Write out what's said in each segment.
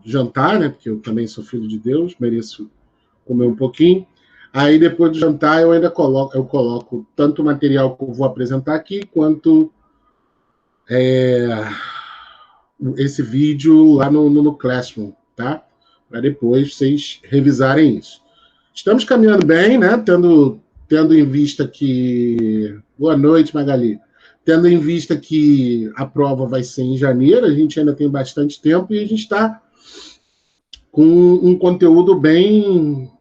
jantar, né? Porque eu também sou filho de Deus, mereço comer um pouquinho. Aí, depois do jantar, eu ainda coloco tanto o material que eu vou apresentar aqui, quanto esse vídeo lá no Classroom, tá? Para depois vocês revisarem isso. Estamos caminhando bem, né? Tendo em vista que... Boa noite, Magali. Tendo em vista que a prova vai ser em janeiro, a gente ainda tem bastante tempo e a gente está com um conteúdo bem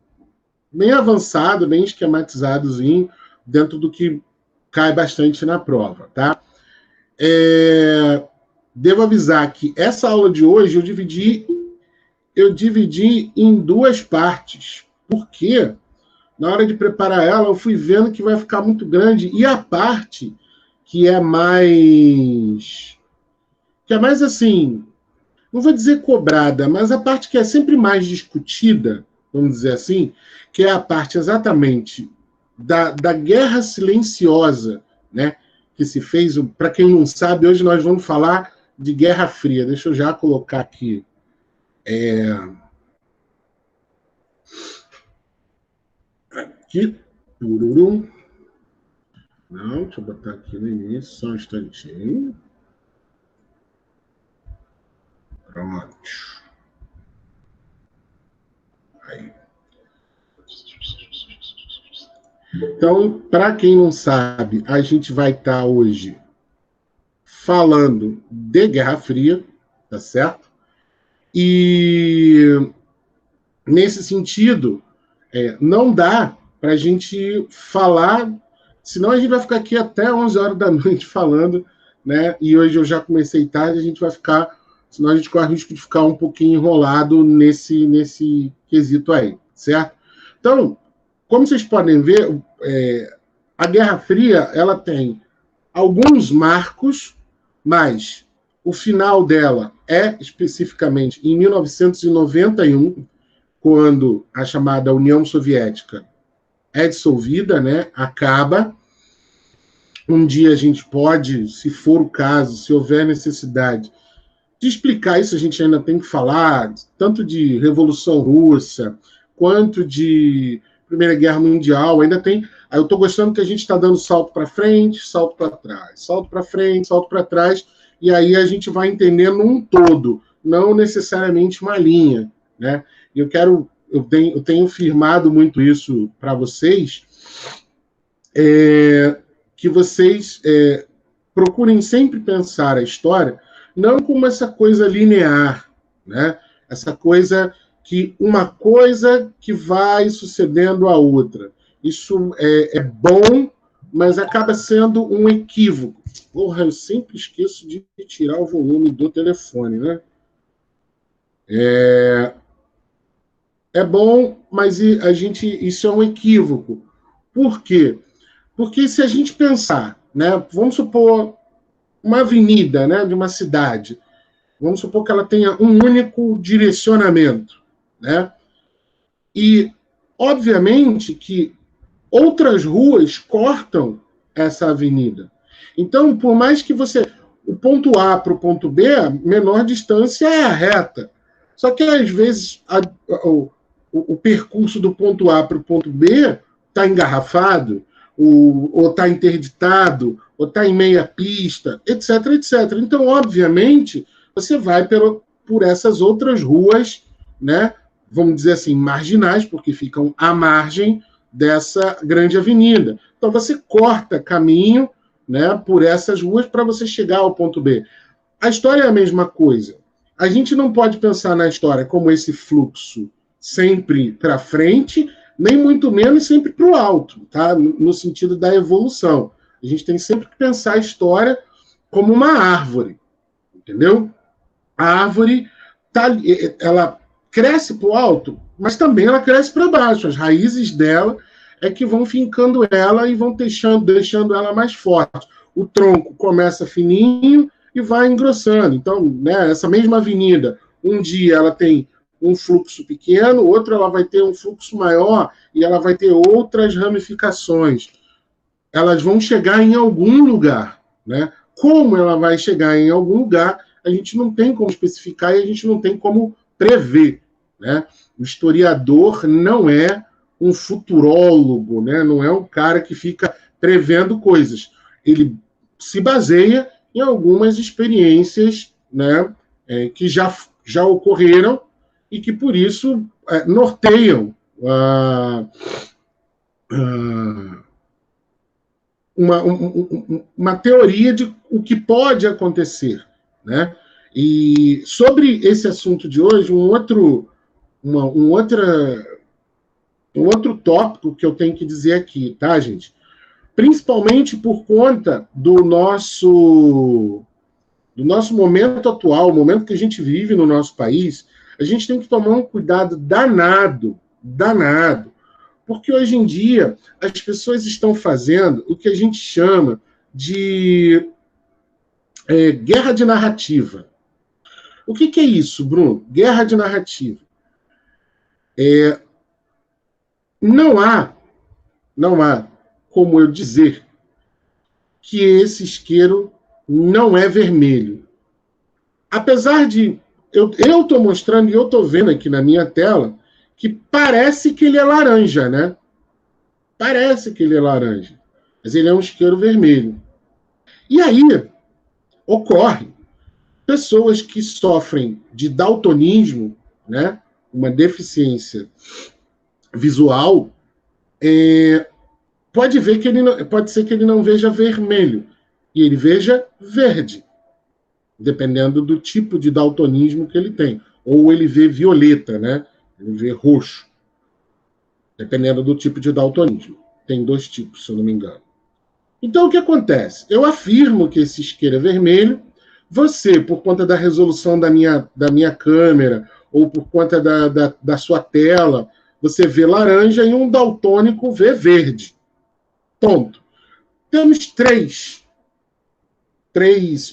avançado, bem esquematizadozinho, dentro do que cai bastante na prova, tá? Devo avisar que essa aula de hoje eu dividi em duas partes, porque na hora de preparar ela, eu fui vendo que vai ficar muito grande, e a parte que é mais assim, não vou dizer cobrada, mas a parte que é sempre mais discutida, vamos dizer assim, que é a parte exatamente da guerra silenciosa, né, que se fez. Para quem não sabe, hoje nós vamos falar de Guerra Fria. Deixa eu já colocar aqui. Aqui. Não, deixa eu botar aqui no início, só um instantinho. Pronto. Aí. Então, para quem não sabe, a gente vai estar hoje falando de Guerra Fria, tá certo? E, nesse sentido, não dá para a gente falar, senão a gente vai ficar aqui até 11 horas da noite falando, né? E hoje eu já comecei tarde, a gente vai ficar, senão a gente corre o risco de ficar um pouquinho enrolado nesse quesito aí, certo? Então, como vocês podem ver, a Guerra Fria, ela tem alguns marcos, mas o final dela é especificamente em 1991, quando a chamada União Soviética é dissolvida, né? Acaba. Um dia a gente pode, se for o caso, se houver necessidade de explicar isso, a gente ainda tem que falar, tanto de Revolução Russa, quanto de Primeira Guerra Mundial, ainda tem. Aí eu estou gostando que a gente está dando salto para frente, salto para trás, salto para frente, salto para trás, e aí a gente vai entendendo um todo, não necessariamente uma linha, né? E eu tenho firmado muito isso para vocês, que vocês procurem sempre pensar a história não como essa coisa linear, né? Essa coisa que uma coisa que vai sucedendo a outra. Isso é bom, mas acaba sendo um equívoco. Porra, eu sempre esqueço de tirar o volume do telefone, né? É bom, mas isso é um equívoco. Por quê? Porque se a gente pensar, né, vamos supor uma avenida, né, de uma cidade, vamos supor que ela tenha um único direcionamento, né? E, obviamente, que outras ruas cortam essa avenida. Então, por mais que o ponto A para o ponto B, a menor distância é a reta. Só que, às vezes, o percurso do ponto A para o ponto B está engarrafado, ou está interditado, ou está em meia pista, etc, etc. Então, obviamente, você vai por essas outras ruas, né, vamos dizer assim, marginais, porque ficam à margem dessa grande avenida. Então, você corta caminho, né, por essas ruas para você chegar ao ponto B. A história é a mesma coisa. A gente não pode pensar na história como esse fluxo sempre para frente, nem muito menos sempre para o alto, tá? No sentido da evolução. A gente tem sempre que pensar a história como uma árvore, entendeu? A árvore ela cresce para o alto, mas também ela cresce para baixo. As raízes dela é que vão fincando ela e vão deixando ela mais forte. O tronco começa fininho e vai engrossando. Então, né, essa mesma avenida, um dia ela tem um fluxo pequeno, outro ela vai ter um fluxo maior e ela vai ter outras ramificações. Elas vão chegar em algum lugar, né? Como ela vai chegar em algum lugar, a gente não tem como especificar e a gente não tem como prever, né? O historiador não é um futurólogo, né? Não é um cara que fica prevendo coisas. Ele se baseia em algumas experiências, né, que já ocorreram e que, por isso, norteiam uma teoria de o que pode acontecer, né? E sobre esse assunto de hoje, um outro tópico que eu tenho que dizer aqui, tá, gente? Principalmente por conta do nosso momento atual, o momento que a gente vive no nosso país, a gente tem que tomar um cuidado danado, porque hoje em dia as pessoas estão fazendo o que a gente chama de guerra de narrativa. O que é isso, Bruno? Guerra de narrativa. Não há como eu dizer que esse isqueiro não é vermelho. Apesar de eu estou mostrando e eu estou vendo aqui na minha tela que parece que ele é laranja, né? Parece que ele é laranja, mas ele é um isqueiro vermelho. E aí ocorre pessoas que sofrem de daltonismo, né? Uma deficiência visual, pode ser que ele não veja vermelho e ele veja verde, dependendo do tipo de daltonismo que ele tem. Ou ele vê violeta, né? Ele vê roxo, dependendo do tipo de daltonismo. Tem 2 tipos, se eu não me engano. Então, o que acontece? Eu afirmo que esse isqueiro é vermelho. Você, por conta da resolução da minha câmera, ou por conta da sua tela, você vê laranja e um daltônico vê verde. Ponto. Temos três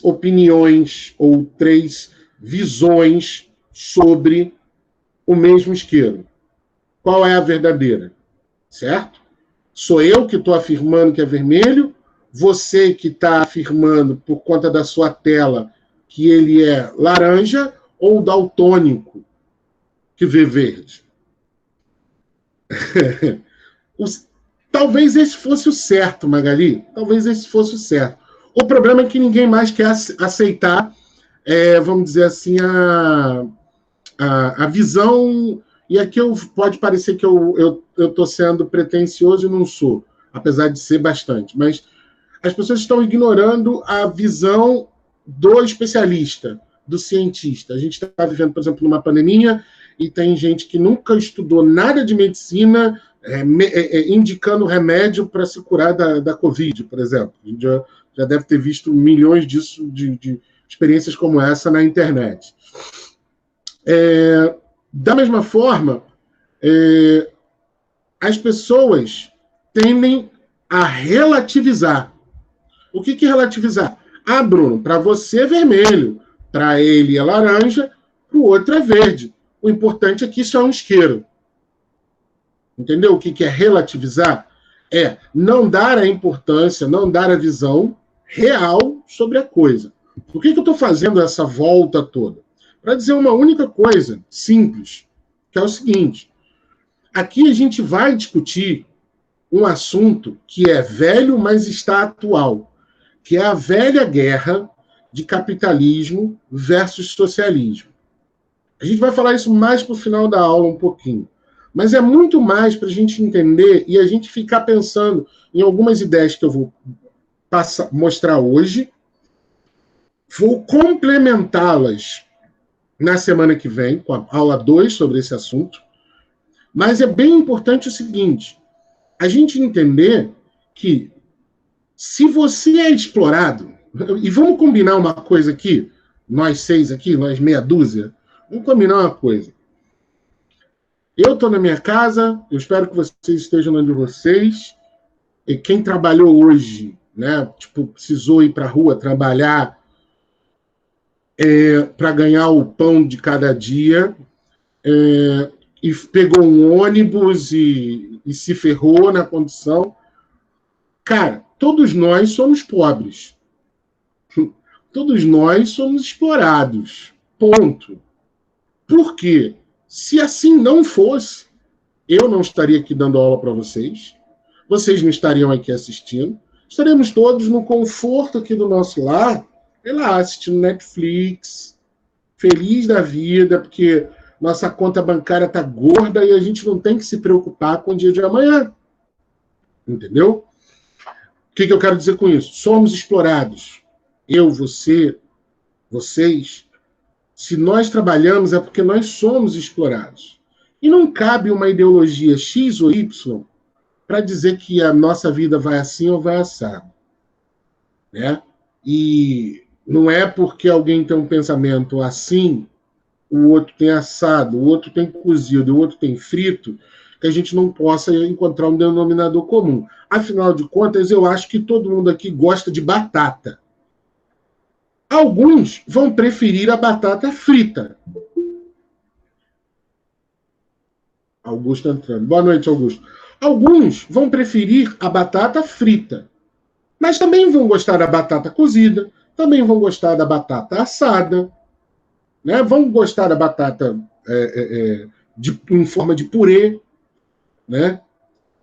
opiniões ou 3 visões sobre o mesmo isqueiro. Qual é a verdadeira? Certo? Sou eu que estou afirmando que é vermelho, você que está afirmando por conta da sua tela que ele é laranja, ou o daltônico que vê verde? Talvez esse fosse o certo, Magali. Talvez esse fosse o certo. O problema é que ninguém mais quer aceitar, vamos dizer assim, a visão. E aqui pode parecer que eu estou sendo pretencioso e não sou, apesar de ser bastante. Mas as pessoas estão ignorando a visão do especialista, do cientista. A gente está vivendo, por exemplo, numa pandemia e tem gente que nunca estudou nada de medicina indicando remédio para se curar da Covid, por exemplo. A gente já deve ter visto milhões disso, de experiências como essa na internet. Da mesma forma, as pessoas tendem a relativizar. O que é relativizar? Ah, Bruno, para você é vermelho, para ele é laranja, para o outro é verde. O importante é que isso é um isqueiro. Entendeu o que é relativizar? É não dar a importância, não dar a visão real sobre a coisa. Por que eu estou fazendo essa volta toda? Para dizer uma única coisa, simples, que é o seguinte: aqui a gente vai discutir um assunto que é velho, mas está atual, que é a velha guerra de capitalismo versus socialismo. A gente vai falar isso mais para o final da aula um pouquinho. Mas é muito mais para a gente entender e a gente ficar pensando em algumas ideias que eu vou mostrar hoje. Vou complementá-las na semana que vem, com a aula 2 sobre esse assunto. Mas é bem importante o seguinte: a gente entender que se você é explorado, e vamos combinar uma coisa aqui, nós 6 aqui, nós meia dúzia, vamos combinar uma coisa. Eu estou na minha casa, eu espero que vocês estejam onde vocês, e quem trabalhou hoje, né, precisou ir para a rua trabalhar para ganhar o pão de cada dia, e pegou um ônibus e se ferrou na condição. Cara, todos nós somos pobres. Todos nós somos explorados. Ponto. Porque se assim não fosse, eu não estaria aqui dando aula para vocês, vocês não estariam aqui assistindo, estaremos todos no conforto aqui do nosso lar, sei lá, assistindo Netflix, feliz da vida, porque nossa conta bancária está gorda e a gente não tem que se preocupar com o dia de amanhã. Entendeu? O que eu quero dizer com isso? Somos explorados. Eu, você, vocês. Se nós trabalhamos é porque nós somos explorados. E não cabe uma ideologia X ou Y para dizer que a nossa vida vai assim ou vai assado. Né? E não é porque alguém tem um pensamento assim, o outro tem assado, o outro tem cozido, o outro tem frito, que a gente não possa encontrar um denominador comum. Afinal de contas, eu acho que todo mundo aqui gosta de batata. Alguns vão preferir a batata frita. Augusto entrando. Boa noite, Augusto. Alguns vão preferir a batata frita, mas também vão gostar da batata cozida, também vão gostar da batata assada, né? Vão gostar da batata em forma de purê, né?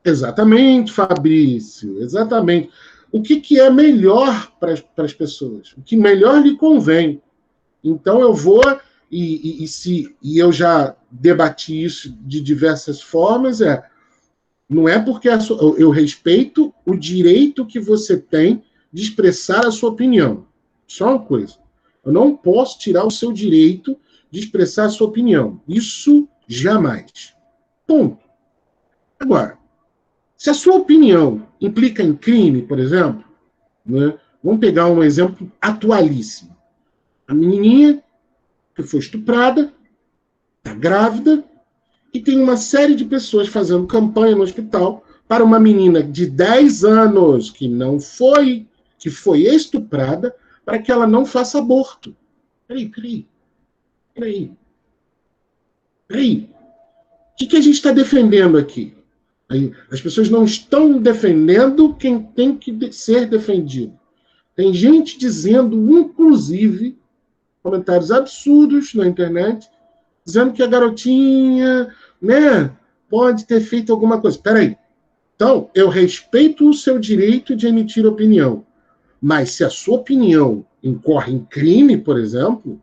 Exatamente, Fabrício, exatamente. O que é melhor para as pessoas? O que melhor lhe convém. Então eu vou, e eu já debati isso de diversas formas, não é porque eu respeito o direito que você tem de expressar a sua opinião. Só uma coisa. Eu não posso tirar o seu direito de expressar a sua opinião. Isso jamais. Ponto. Agora, se a sua opinião implica em crime, por exemplo, né, vamos pegar um exemplo atualíssimo. A menininha que foi estuprada, está grávida, e tem uma série de pessoas fazendo campanha no hospital para uma menina de 10 anos que foi estuprada, para que ela não faça aborto. Peraí. O que a gente está defendendo aqui? As pessoas não estão defendendo quem tem que ser defendido. Tem gente dizendo, inclusive, comentários absurdos na internet, dizendo que a garotinha, né, pode ter feito alguma coisa. Espera aí. Então, eu respeito o seu direito de emitir opinião, mas se a sua opinião incorre em crime, por exemplo,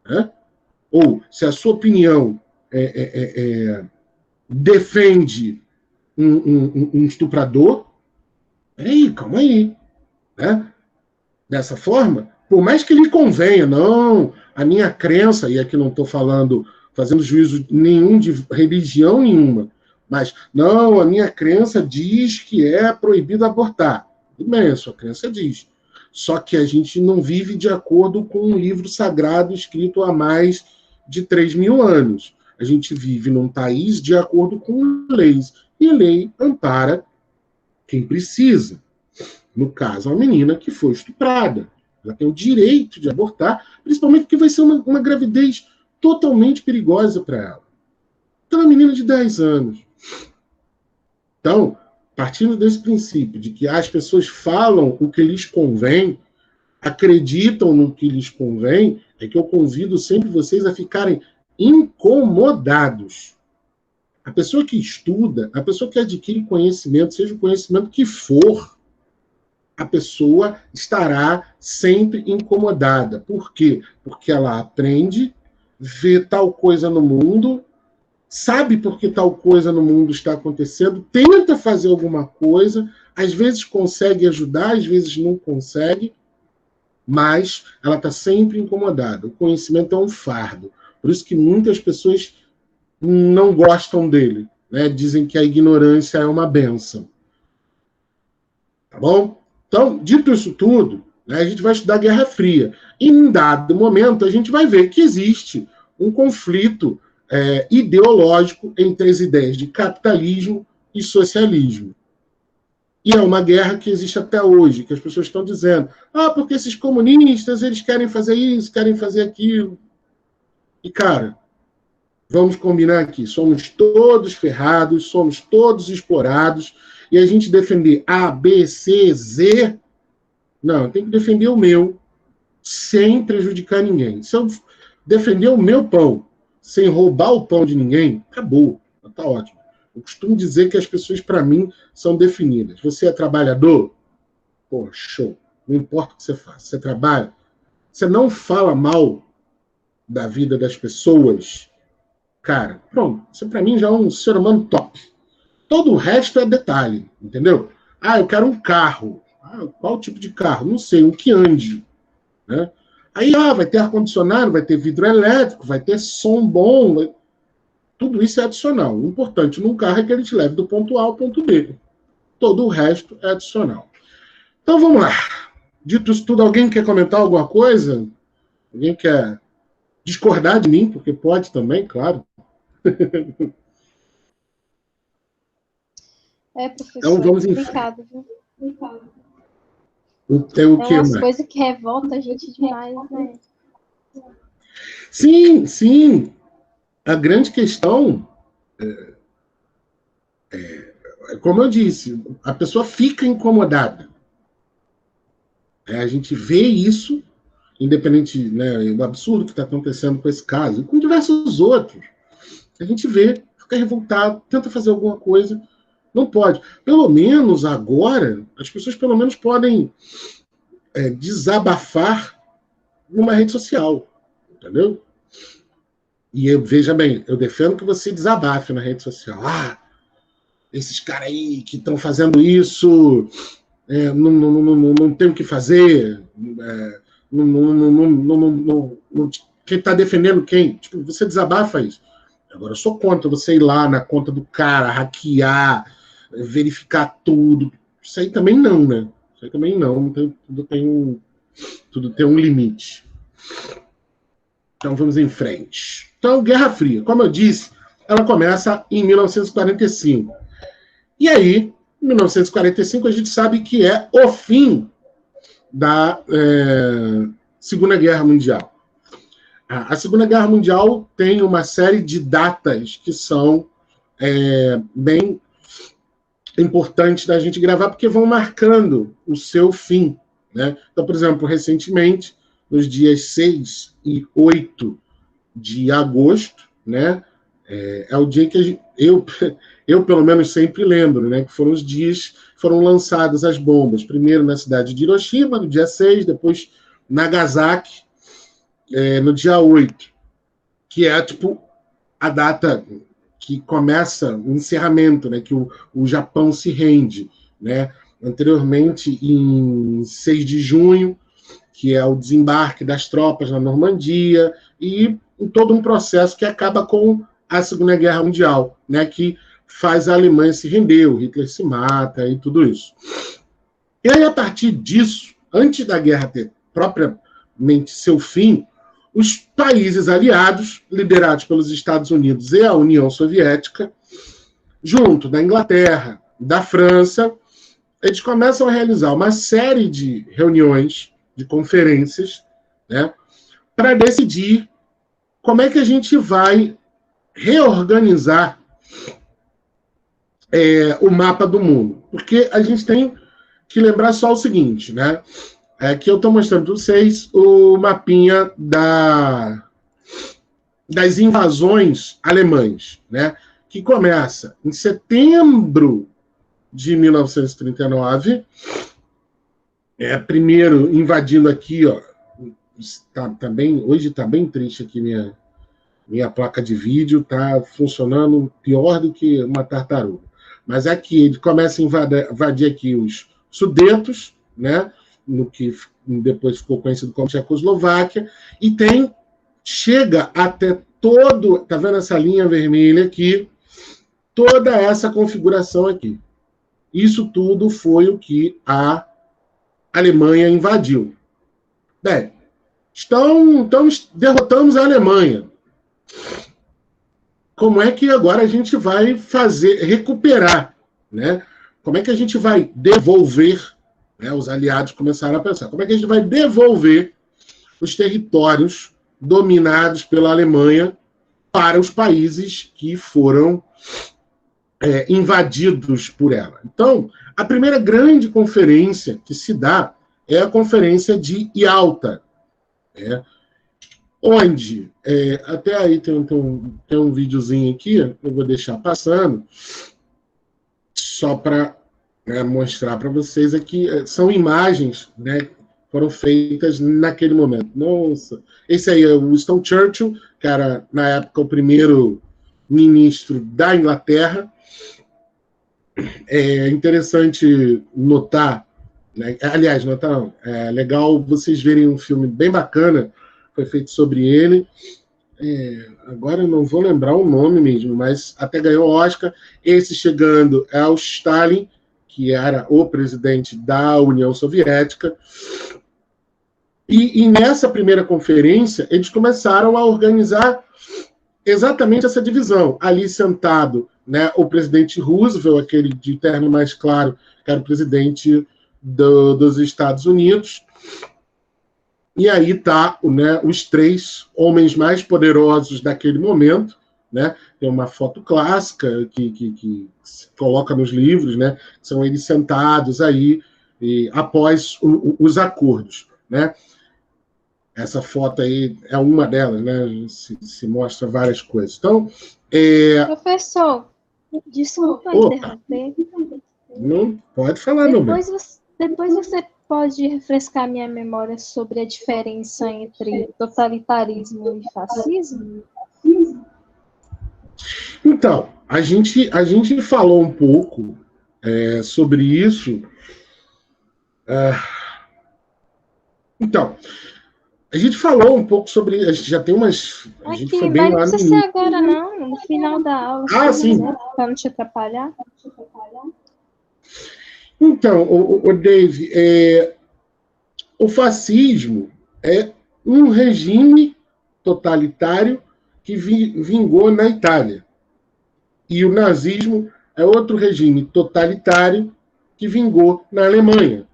né, ou se a sua opinião defende um estuprador, peraí, calma aí. Né? Dessa forma, por mais que lhe convenha, não, a minha crença, e aqui não estou fazendo juízo nenhum de religião nenhuma, mas, não, a minha crença diz que é proibido abortar. Tudo bem, a sua crença diz. Só que a gente não vive de acordo com um livro sagrado escrito há mais de 3.000 anos. A gente vive num país de acordo com leis. E a lei ampara quem precisa. No caso, a menina que foi estuprada. Ela tem o direito de abortar, principalmente porque vai ser uma gravidez totalmente perigosa para ela. Então, é uma menina de 10 anos. Então, partindo desse princípio de que as pessoas falam o que lhes convém, acreditam no que lhes convém, é que eu convido sempre vocês a ficarem incomodados. A pessoa que estuda, a pessoa que adquire conhecimento, seja o conhecimento que for, a pessoa estará sempre incomodada. Por quê? Porque ela aprende, vê tal coisa no mundo, sabe por que tal coisa no mundo está acontecendo, tenta fazer alguma coisa, às vezes consegue ajudar, às vezes não consegue, mas ela está sempre incomodada. O conhecimento é um fardo. Por isso que muitas pessoas não gostam dele, né? Dizem que a ignorância é uma bênção. Tá bom? Então, dito isso tudo, né, a gente vai estudar Guerra Fria. E, em dado momento, a gente vai ver que existe um conflito ideológico entre as ideias de capitalismo e socialismo. E é uma guerra que existe até hoje, que as pessoas estão dizendo, porque esses comunistas, eles querem fazer isso, querem fazer aquilo. E, cara, vamos combinar aqui, somos todos ferrados, somos todos explorados, e a gente defender A, B, C, Z, não, tem que defender o meu, sem prejudicar ninguém. Se eu defender o meu pão, sem roubar o pão de ninguém, acabou. Tá ótimo. Eu costumo dizer que as pessoas, para mim, são definidas. Você é trabalhador? Pô, show. Não importa o que você faz. Você trabalha? Você não fala mal da vida das pessoas? Cara, pronto. Você, para mim, já é um ser humano top. Todo o resto é detalhe, entendeu? Ah, eu quero um carro. Ah, qual tipo de carro? Não sei, um que ande. Né? Aí, vai ter ar-condicionado, vai ter vidro elétrico, vai ter som bom. Tudo isso é adicional. O importante num carro é que ele te leve do ponto A ao ponto B. Todo o resto é adicional. Então, vamos lá. Dito isso tudo, alguém quer comentar alguma coisa? Alguém quer discordar de mim? Porque pode também, claro. Professor, Então, vamos em complicado, viu? Tem o que umas mais? coisas que revoltam a gente demais, né? Sim, sim. A grande questão como eu disse, a pessoa fica incomodada. A gente vê isso, independente, né, do absurdo que está acontecendo com esse caso, e com diversos outros. A gente vê, fica revoltado, tenta fazer alguma coisa, não pode. Pelo menos agora, as pessoas pelo menos podem desabafar numa rede social, entendeu? E veja bem, eu defendo que você desabafe na rede social. Esses caras aí que estão fazendo isso não tem o que fazer, quem está defendendo quem? Tipo, você desabafa isso. Agora, eu sou contra você ir lá na conta do cara, hackear, verificar tudo. Isso aí também não, né? Isso aí também não. Tudo tem um limite. Então, vamos em frente. Então, Guerra Fria. Como eu disse, ela começa em 1945. E aí, em 1945, a gente sabe que é o fim da Segunda Guerra Mundial. A Segunda Guerra Mundial tem uma série de datas que são bem importantes da gente gravar, porque vão marcando o seu fim. Né? Então, por exemplo, recentemente, nos dias 6 e 8 de agosto, né, é o dia que eu, pelo menos, sempre lembro, né, que foram os dias que foram lançadas as bombas. Primeiro na cidade de Hiroshima, no dia 6, depois Nagasaki, no dia 8, que é, tipo, a data que começa o encerramento, né, que o Japão se rende. Né? Anteriormente, em 6 de junho, que é o desembarque das tropas na Normandia, e em todo um processo que acaba com a Segunda Guerra Mundial, né, que faz a Alemanha se render, o Hitler se mata e tudo isso. E aí, a partir disso, antes da guerra ter propriamente seu fim, os países aliados, liderados pelos Estados Unidos e a União Soviética, junto da Inglaterra, da França, eles começam a realizar uma série de reuniões, de conferências, né, para decidir como é que a gente vai reorganizar o mapa do mundo. Porque a gente tem que lembrar só o seguinte, né? Que eu estou mostrando para vocês o mapinha das invasões alemãs, né? Que começa em setembro de 1939, primeiro invadindo aqui, ó, hoje está bem triste aqui minha placa de vídeo, está funcionando pior do que uma tartaruga. Mas aqui ele começa a invadir aqui os Sudetos, né, no que depois ficou conhecido como Tchecoslováquia, e chega até todo, tá vendo essa linha vermelha aqui? Toda essa configuração aqui. Isso tudo foi o que a Alemanha invadiu. Bem, então derrotamos a Alemanha. Como é que agora a gente vai recuperar, né? Como é que a gente vai devolver, né? Os aliados começaram a pensar, como é que a gente vai devolver os territórios dominados pela Alemanha para os países que foram invadidos por ela. Então, a primeira grande conferência que se dá é a Conferência de Yalta. onde, até aí tem um videozinho aqui, eu vou deixar passando, só para mostrar para vocês aqui, são imagens, né, foram feitas naquele momento. Nossa, esse aí é o Winston Churchill, que era, na época, o primeiro ministro da Inglaterra. É interessante notar, né, aliás, notar não, é legal vocês verem um filme bem bacana, foi feito sobre ele, agora eu não vou lembrar o nome mesmo, mas até ganhou Oscar. Esse chegando é o Stalin, que era o presidente da União Soviética. E nessa primeira conferência, eles começaram a organizar exatamente essa divisão. Ali sentado, né, o presidente Roosevelt, aquele de terno mais claro, que era o presidente dos Estados Unidos. E aí tá, né, os 3 homens mais poderosos daquele momento, né? Tem uma foto clássica que se coloca nos livros, né? São eles sentados aí após os acordos, né? Essa foto aí é uma delas, né? Se mostra várias coisas. Então, Professor, desculpa interromper. Não pode falar, Depois você pode refrescar minha memória sobre a diferença entre totalitarismo e fascismo? Então, a gente falou um pouco sobre isso. Então, a gente falou um pouco sobre. A gente já tem umas. A gente foi bem mas não lá precisa ser agora, não. No final da aula. Sim. Para não te atrapalhar. Então, Dave, o fascismo é um regime totalitário que vingou na Itália. E o nazismo é outro regime totalitário que vingou na Alemanha.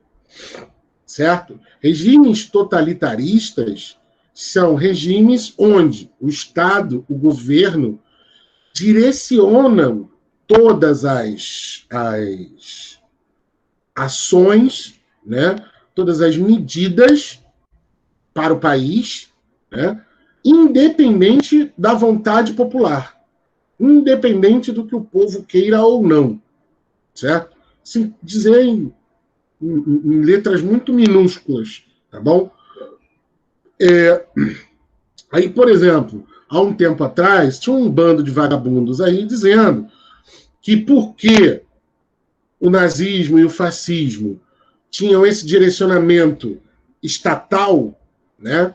Certo? Regimes totalitaristas são regimes onde o Estado, o governo, direcionam todas as ações, né, todas as medidas para o país, né, independente da vontade popular, independente do que o povo queira ou não, certo? Se dizer em letras muito minúsculas, tá bom? Aí, por exemplo, há um tempo atrás, tinha um bando de vagabundos aí dizendo que porque o nazismo e o fascismo tinham esse direcionamento estatal, né?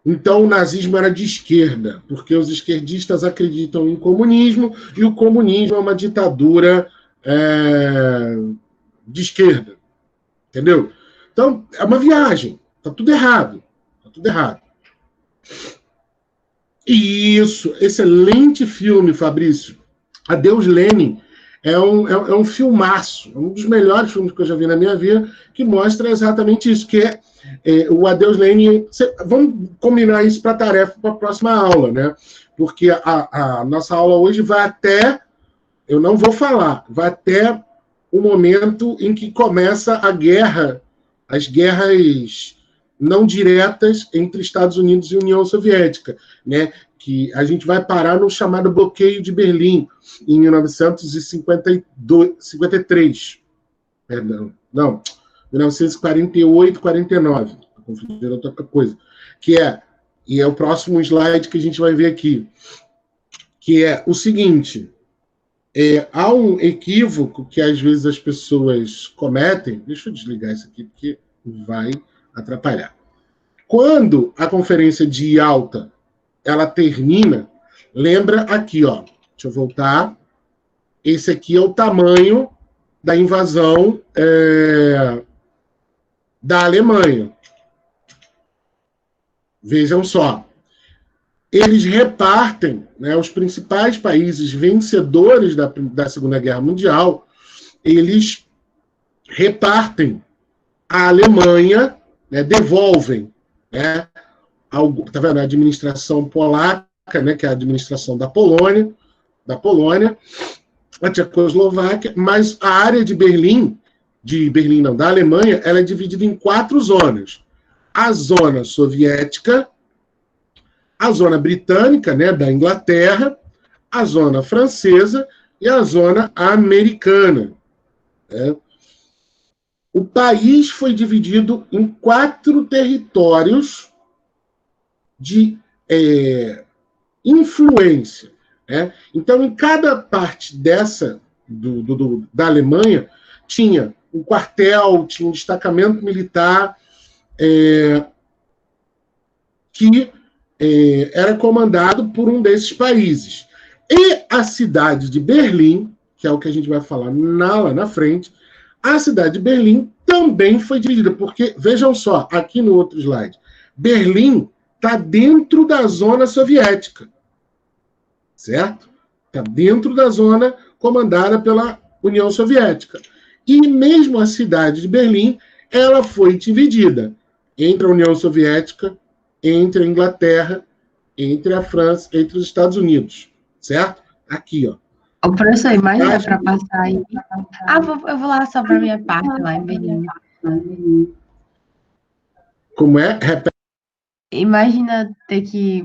Então o nazismo era de esquerda, porque os esquerdistas acreditam em comunismo e o comunismo é uma ditadura de esquerda, entendeu? Então é uma viagem, tá tudo errado, tá tudo errado. Isso, excelente filme, Fabrício. Adeus Lenin. É um filmaço, um dos melhores filmes que eu já vi na minha vida, que mostra exatamente isso, que o Adeus Lenin. Vamos combinar isso para a tarefa para a próxima aula, né? Porque a nossa aula hoje vai até, eu não vou falar, vai até o momento em que começa a guerra, as guerras não diretas entre Estados Unidos e União Soviética, né? Que a gente vai parar no chamado bloqueio de Berlim, em 1953. Perdão, não, 1948, 49. Estou confundindo outra coisa. E é o próximo slide que a gente vai ver aqui, que é o seguinte, há um equívoco que às vezes as pessoas cometem, deixa eu desligar isso aqui, porque vai atrapalhar. Quando a conferência de Yalta ela termina, lembra aqui, ó, deixa eu voltar, esse aqui é o tamanho da invasão da Alemanha. Vejam só, eles repartem, né, os principais países vencedores da Segunda Guerra Mundial, eles repartem a Alemanha, né, devolvem, né, tá vendo? A administração polaca, né, que é a administração da Polônia, a Tchecoslováquia, mas a área de Berlim não, da Alemanha, ela é dividida em 4 zonas. A zona soviética, a zona britânica, né, da Inglaterra, a zona francesa e a zona americana. Né? O país foi dividido em 4 territórios de influência. Né? Então, em cada parte dessa da Alemanha, tinha um quartel, tinha um destacamento militar que era comandado por um desses países. E a cidade de Berlim, que é o que a gente vai falar lá na frente, a cidade de Berlim também foi dividida, porque, vejam só, aqui no outro slide, Berlim está dentro da zona soviética, certo? Está dentro da zona comandada pela União Soviética. E mesmo a cidade de Berlim, ela foi dividida entre a União Soviética, entre a Inglaterra, entre a França, entre os Estados Unidos, certo? Aqui, ó. O professor, imagina para passar aí. Eu vou lá só para minha parte, lá em Berlim. Como é? Repete. Imagina ter que...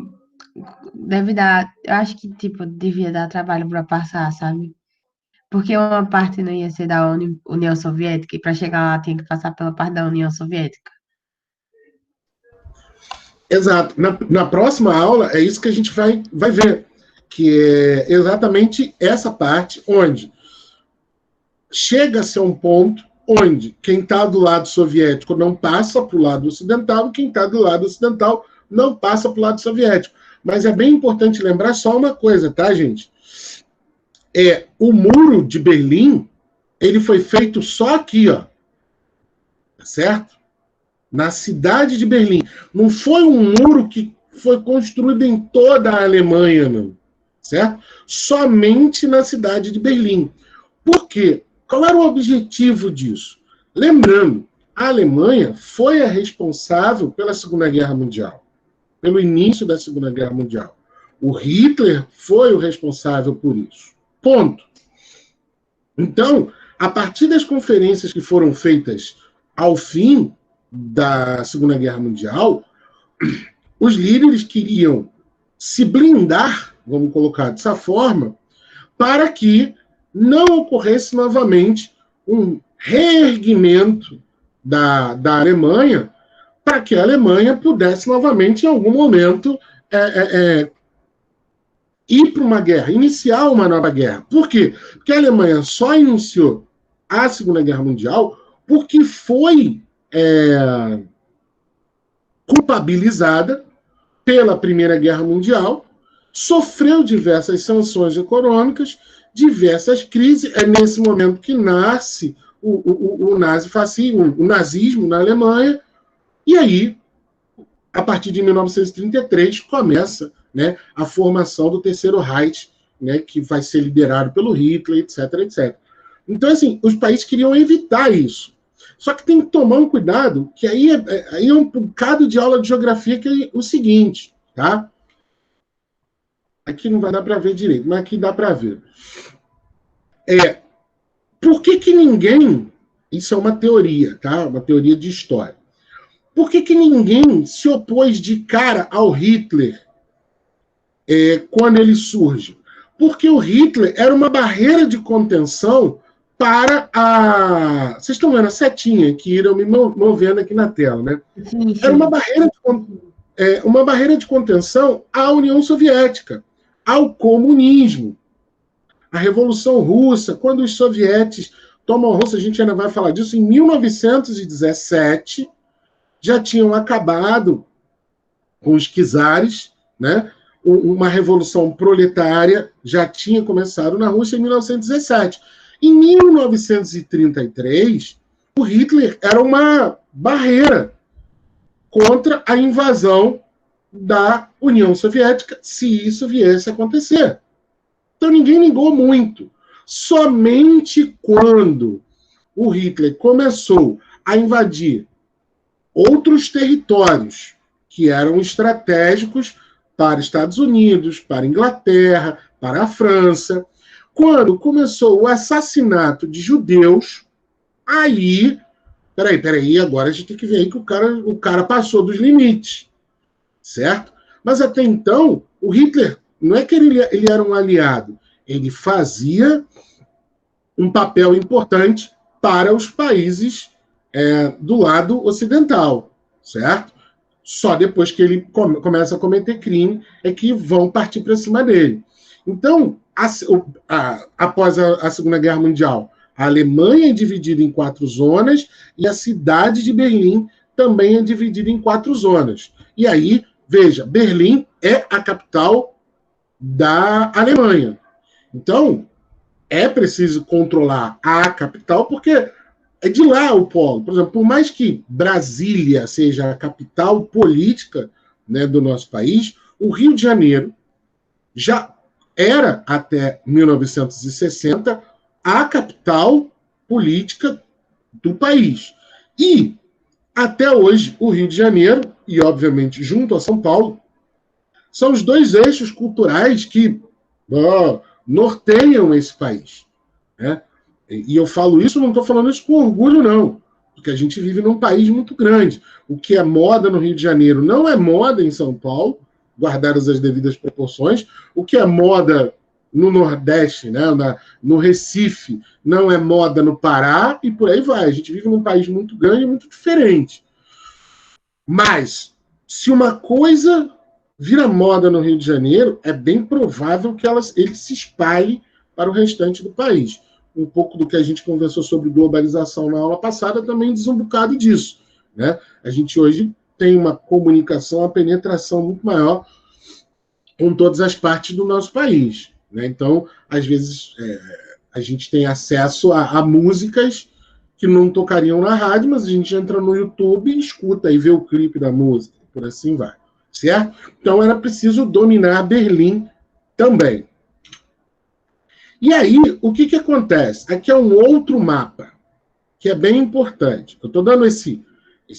Deve dar... Eu acho que, tipo, devia dar trabalho para passar, sabe? Porque uma parte não ia ser da União Soviética e para chegar lá tinha que passar pela parte da União Soviética. Exato. Na próxima aula, é isso que a gente vai ver, que é exatamente essa parte onde chega-se a um ponto onde quem está do lado soviético não passa para o lado ocidental e quem está do lado ocidental não passa para o lado soviético. Mas é bem importante lembrar só uma coisa, tá, gente? O muro de Berlim, ele foi feito só aqui, ó. Certo? Na cidade de Berlim. Não foi um muro que foi construído em toda a Alemanha, não. Certo? Somente na cidade de Berlim. Por quê? Qual era o objetivo disso? Lembrando, a Alemanha foi a responsável pela Segunda Guerra Mundial, pelo início da Segunda Guerra Mundial. O Hitler foi o responsável por isso. Ponto. Então, a partir das conferências que foram feitas ao fim da Segunda Guerra Mundial, os líderes queriam se blindar, vamos colocar dessa forma, para que não ocorresse novamente um reerguimento da Alemanha, para que a Alemanha pudesse novamente, em algum momento, ir para uma guerra, iniciar uma nova guerra. Por quê? Porque a Alemanha só iniciou a Segunda Guerra Mundial porque foi culpabilizada pela Primeira Guerra Mundial, sofreu diversas sanções econômicas, diversas crises. É nesse momento que nasce o nazifascismo, o nazismo na Alemanha, e aí, a partir de 1933, começa, né, a formação do Terceiro Reich, né, que vai ser liderado pelo Hitler, etc, etc. Então, assim, os países queriam evitar isso. Só que tem que tomar um cuidado, que aí é um bocado de aula de geografia, que é o seguinte, tá? Aqui não vai dar para ver direito, mas aqui dá para ver. Por que ninguém... Isso é uma teoria, tá? Uma teoria de história. Por que ninguém se opôs de cara ao Hitler quando ele surge? Porque o Hitler era uma barreira de contenção para a... Vocês estão vendo a setinha que irão me movendo aqui na tela, né? Sim, sim. Era uma barreira de contenção à União Soviética, ao comunismo. A Revolução Russa, quando os sovietes tomam a Rússia, a gente ainda vai falar disso, em 1917, já tinham acabado com os czares, né? Uma revolução proletária já tinha começado na Rússia em 1917. Em 1933, o Hitler era uma barreira contra a invasão da União Soviética, se isso viesse a acontecer. Então ninguém ligou muito. Somente quando o Hitler começou a invadir outros territórios que eram estratégicos para Estados Unidos, para Inglaterra, para a França, quando começou o assassinato de judeus, aí... Peraí, agora a gente tem que ver aí que o cara passou dos limites, certo? Mas até então, o Hitler, não é que ele era um aliado, ele fazia um papel importante para os países do lado ocidental, certo? Só depois que ele começa a cometer crime é que vão partir para cima dele. Então, após a Segunda Guerra Mundial, a Alemanha é dividida em 4 zonas e a cidade de Berlim também é dividida em 4 zonas. E aí, veja, Berlim é a capital da Alemanha. Então, é preciso controlar a capital, porque é de lá o polo. Por exemplo, por mais que Brasília seja a capital política, né, do nosso país, o Rio de Janeiro já era, até 1960, a capital política do país. E, até hoje, o Rio de Janeiro, e obviamente junto a São Paulo, são os 2 eixos culturais que norteiam esse país, né? E eu falo isso, não estou falando isso com orgulho, não, porque a gente vive num país muito grande. O que é moda no Rio de Janeiro não é moda em São Paulo, guardadas as devidas proporções. O que é moda no Nordeste, né, no Recife, não é moda no Pará, e por aí vai. A gente vive num país muito grande e muito diferente. Mas, se uma coisa vira moda no Rio de Janeiro, é bem provável que ele se espalhe para o restante do país. Um pouco do que a gente conversou sobre globalização na aula passada também diz um bocado disso, né? A gente hoje tem uma comunicação, uma penetração muito maior com todas as partes do nosso país, né? Então, às vezes, a gente tem acesso a músicas que não tocariam na rádio, mas a gente entra no YouTube e escuta e vê o clipe da música, por assim vai, certo? Então, era preciso dominar Berlim também. E aí, o que acontece? Aqui é um outro mapa, que é bem importante. Eu estou dando esse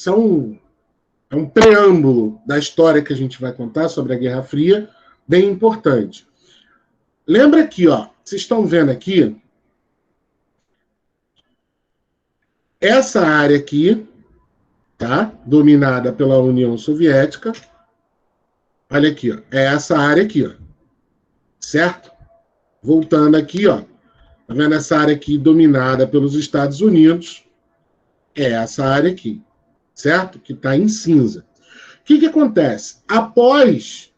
é um preâmbulo da história que a gente vai contar sobre a Guerra Fria, bem importante. Lembra aqui, ó, vocês estão vendo aqui, essa área aqui, tá? Dominada pela União Soviética. Olha aqui, ó, é essa área aqui, ó, certo? Voltando aqui, ó, tá vendo essa área aqui dominada pelos Estados Unidos? É essa área aqui, certo? Que está em cinza. O que acontece? Após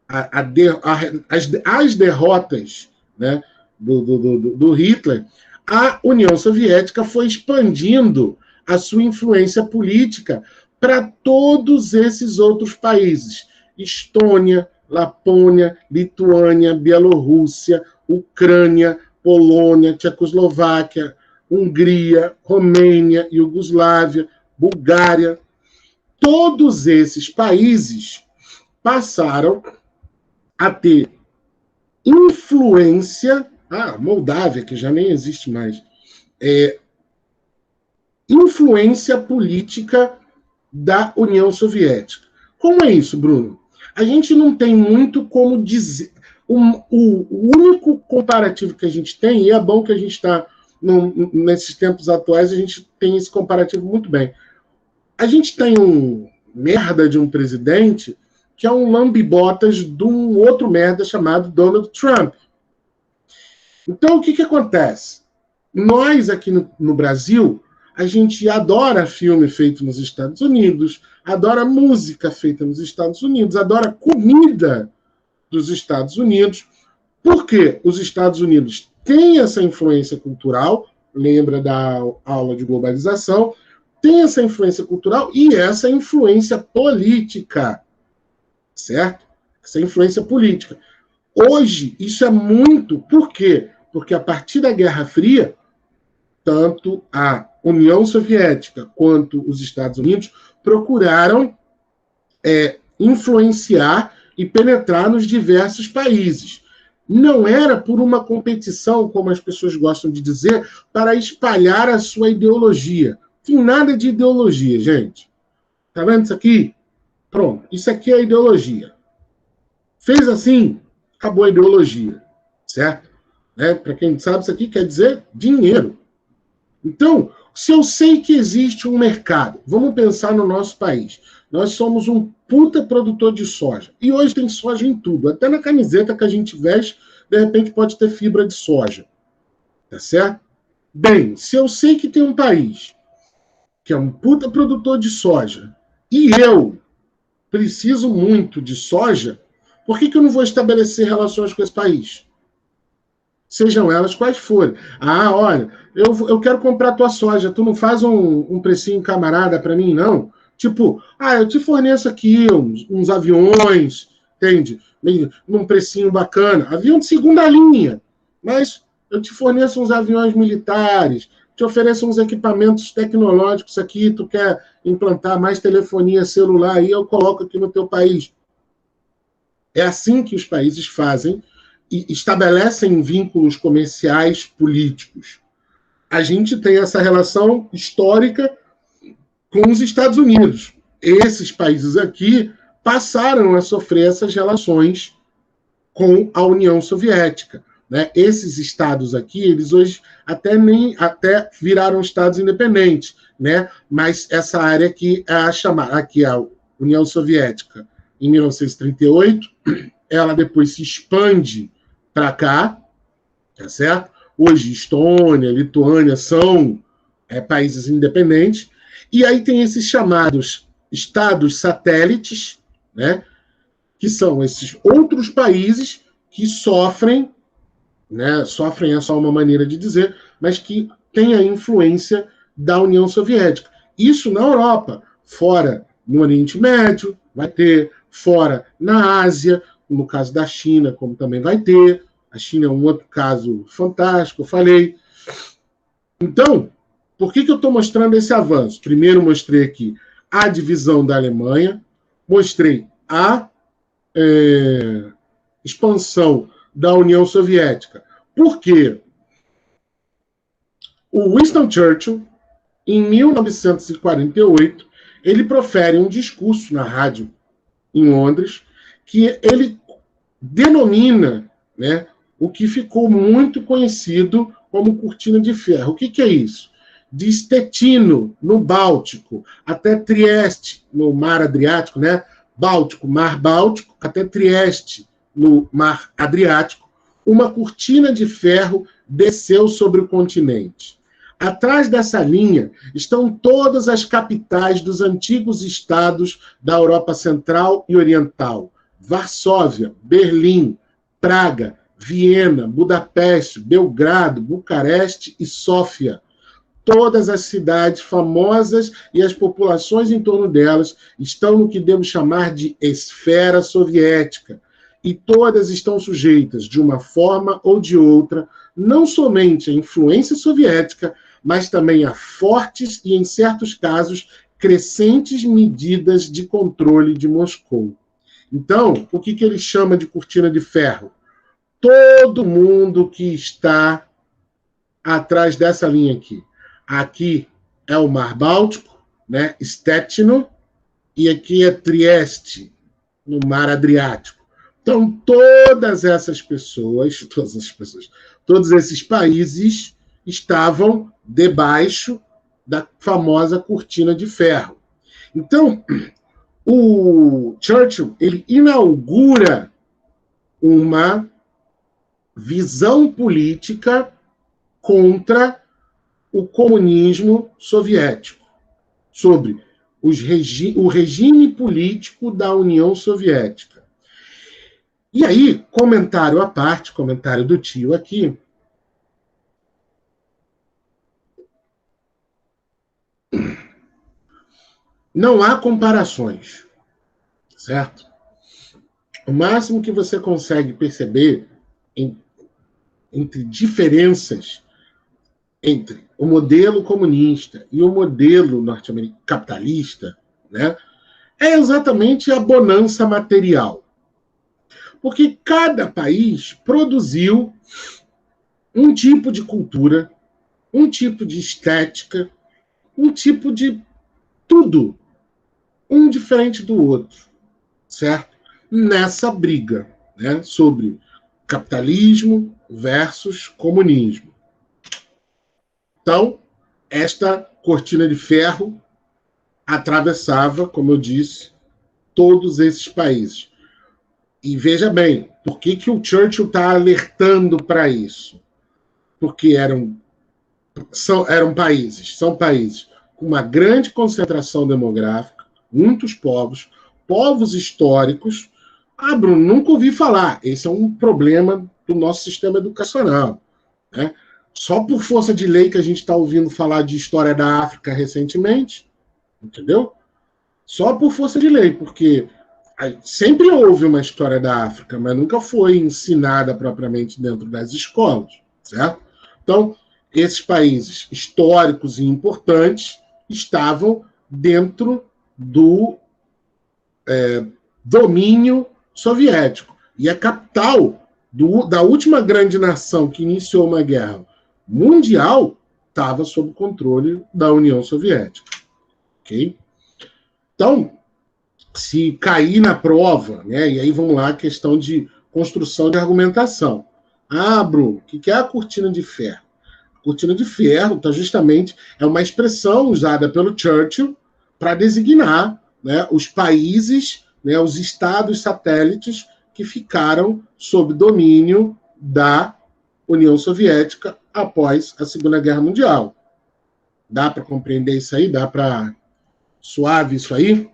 as derrotas, né, do Hitler, a União Soviética foi expandindo a sua influência política para todos esses outros países. Estônia, Lapônia, Lituânia, Bielorrússia, Ucrânia, Polônia, Tchecoslováquia, Hungria, Romênia, Iugoslávia, Bulgária. Todos esses países passaram a ter influência, Moldávia, que já nem existe mais, influência política da União Soviética. Como é isso, Bruno? A gente não tem muito como dizer. O único comparativo que a gente tem, e é bom que a gente está, nesses tempos atuais, a gente tem esse comparativo muito bem. A gente tem um merda de um presidente que é um lambibotas de um outro merda chamado Donald Trump. Então, o que acontece? Nós, aqui no Brasil, a gente adora filme feito nos Estados Unidos, adora música feita nos Estados Unidos, adora comida dos Estados Unidos. Por quê? Os Estados Unidos têm essa influência cultural, lembra da aula de globalização, tem essa influência cultural e essa influência política, certo? Essa influência política. Hoje, isso é muito... Por quê? Porque a partir da Guerra Fria, tanto a União Soviética quanto os Estados Unidos procuraram influenciar e penetrar nos diversos países. Não era por uma competição, como as pessoas gostam de dizer, para espalhar a sua ideologia. Não tem nada de ideologia, gente. Tá vendo isso aqui? Pronto, isso aqui é a ideologia. Fez assim, acabou a ideologia, certo? Para quem sabe, isso aqui quer dizer dinheiro. Então, se eu sei que existe um mercado, vamos pensar no nosso país. nós somos um puta produtor de soja. E hoje tem soja em tudo. Até na camiseta que a gente veste, de repente pode ter fibra de soja. Tá certo? Bem, se eu sei que tem um país que é um puta produtor de soja e eu preciso muito de soja, por que eu não vou estabelecer relações com esse país? Sejam elas quais forem. Ah, olha, eu quero comprar tua soja, tu não faz um precinho camarada para mim, não? Tipo, eu te forneço aqui uns aviões, entende? Num precinho bacana. Avião de segunda linha, mas eu te forneço uns aviões militares, te ofereço uns equipamentos tecnológicos aqui, tu quer implantar mais telefonia celular, aí eu coloco aqui no teu país. É assim que os países fazem e estabelecem vínculos comerciais políticos. A gente tem essa relação histórica com os Estados Unidos. Esses países aqui passaram a sofrer essas relações com a União Soviética. Né? Esses estados aqui, eles hoje até viraram estados independentes, né? Mas essa área aqui aqui a União Soviética, em 1938, ela depois se expande para cá, tá certo? Hoje, Estônia, Lituânia são países independentes, e aí tem esses chamados estados satélites, né? Que são esses outros países que sofrem, né? Sofrem é só uma maneira de dizer, mas que têm a influência da União Soviética. Isso na Europa, fora no Oriente Médio, vai ter, fora na Ásia, no caso da China, como também vai ter. A China é um outro caso fantástico, eu falei. Então, por que eu estou mostrando esse avanço? Primeiro mostrei aqui a divisão da Alemanha, mostrei a expansão da União Soviética. Por quê? O Winston Churchill, em 1948, ele profere um discurso na rádio em Londres, que ele denomina, né, o que ficou muito conhecido como cortina de ferro. O que é isso? De Stettin, no Báltico, até Trieste, no Mar Adriático, né? Báltico, Mar Báltico, até Trieste, no Mar Adriático, uma cortina de ferro desceu sobre o continente. Atrás dessa linha estão todas as capitais dos antigos estados da Europa Central e Oriental: Varsóvia, Berlim, Praga, Viena, Budapeste, Belgrado, Bucareste e Sófia. Todas as cidades famosas e as populações em torno delas estão no que devo chamar de esfera soviética. E todas estão sujeitas, de uma forma ou de outra, não somente à influência soviética, mas também a fortes e, em certos casos, crescentes medidas de controle de Moscou. Então, o que ele chama de cortina de ferro? Todo mundo que está atrás dessa linha aqui. Aqui é o Mar Báltico, né? Stettin, e aqui é Trieste, no Mar Adriático. Então, todos esses países estavam debaixo da famosa cortina de ferro. Então, o Churchill, ele inaugura uma visão política contra o comunismo soviético, sobre o regime político da União Soviética. E aí, comentário à parte, comentário do tio aqui, não há comparações, certo? O máximo que você consegue perceber entre diferenças entre o modelo comunista e o modelo norte-americano capitalista, né, é exatamente a bonança material. Porque cada país produziu um tipo de cultura, um tipo de estética, um tipo de tudo, um diferente do outro, certo? Nessa briga, né, sobre capitalismo versus comunismo. Então, esta cortina de ferro atravessava, como eu disse, todos esses países. E veja bem, por que o Churchill está alertando para isso? Porque são países com uma grande concentração demográfica, muitos povos históricos. Ah, Bruno, nunca ouvi falar. Esse é um problema do nosso sistema educacional, né? Só por força de lei que a gente está ouvindo falar de história da África recentemente, entendeu? Só por força de lei, porque sempre houve uma história da África, mas nunca foi ensinada propriamente dentro das escolas, certo? Então, esses países históricos e importantes estavam dentro do domínio soviético. E a capital da última grande nação que iniciou uma guerra mundial estava sob o controle da União Soviética. Ok? Então, se cair na prova, né, e aí vamos lá, a questão de construção de argumentação. Ah, Bruno, o que é a cortina de ferro? A cortina de ferro, então, justamente, é uma expressão usada pelo Churchill para designar, né, os países, né, os estados satélites que ficaram sob domínio da União Soviética após a Segunda Guerra Mundial. Dá para compreender isso aí? Dá para suave isso aí?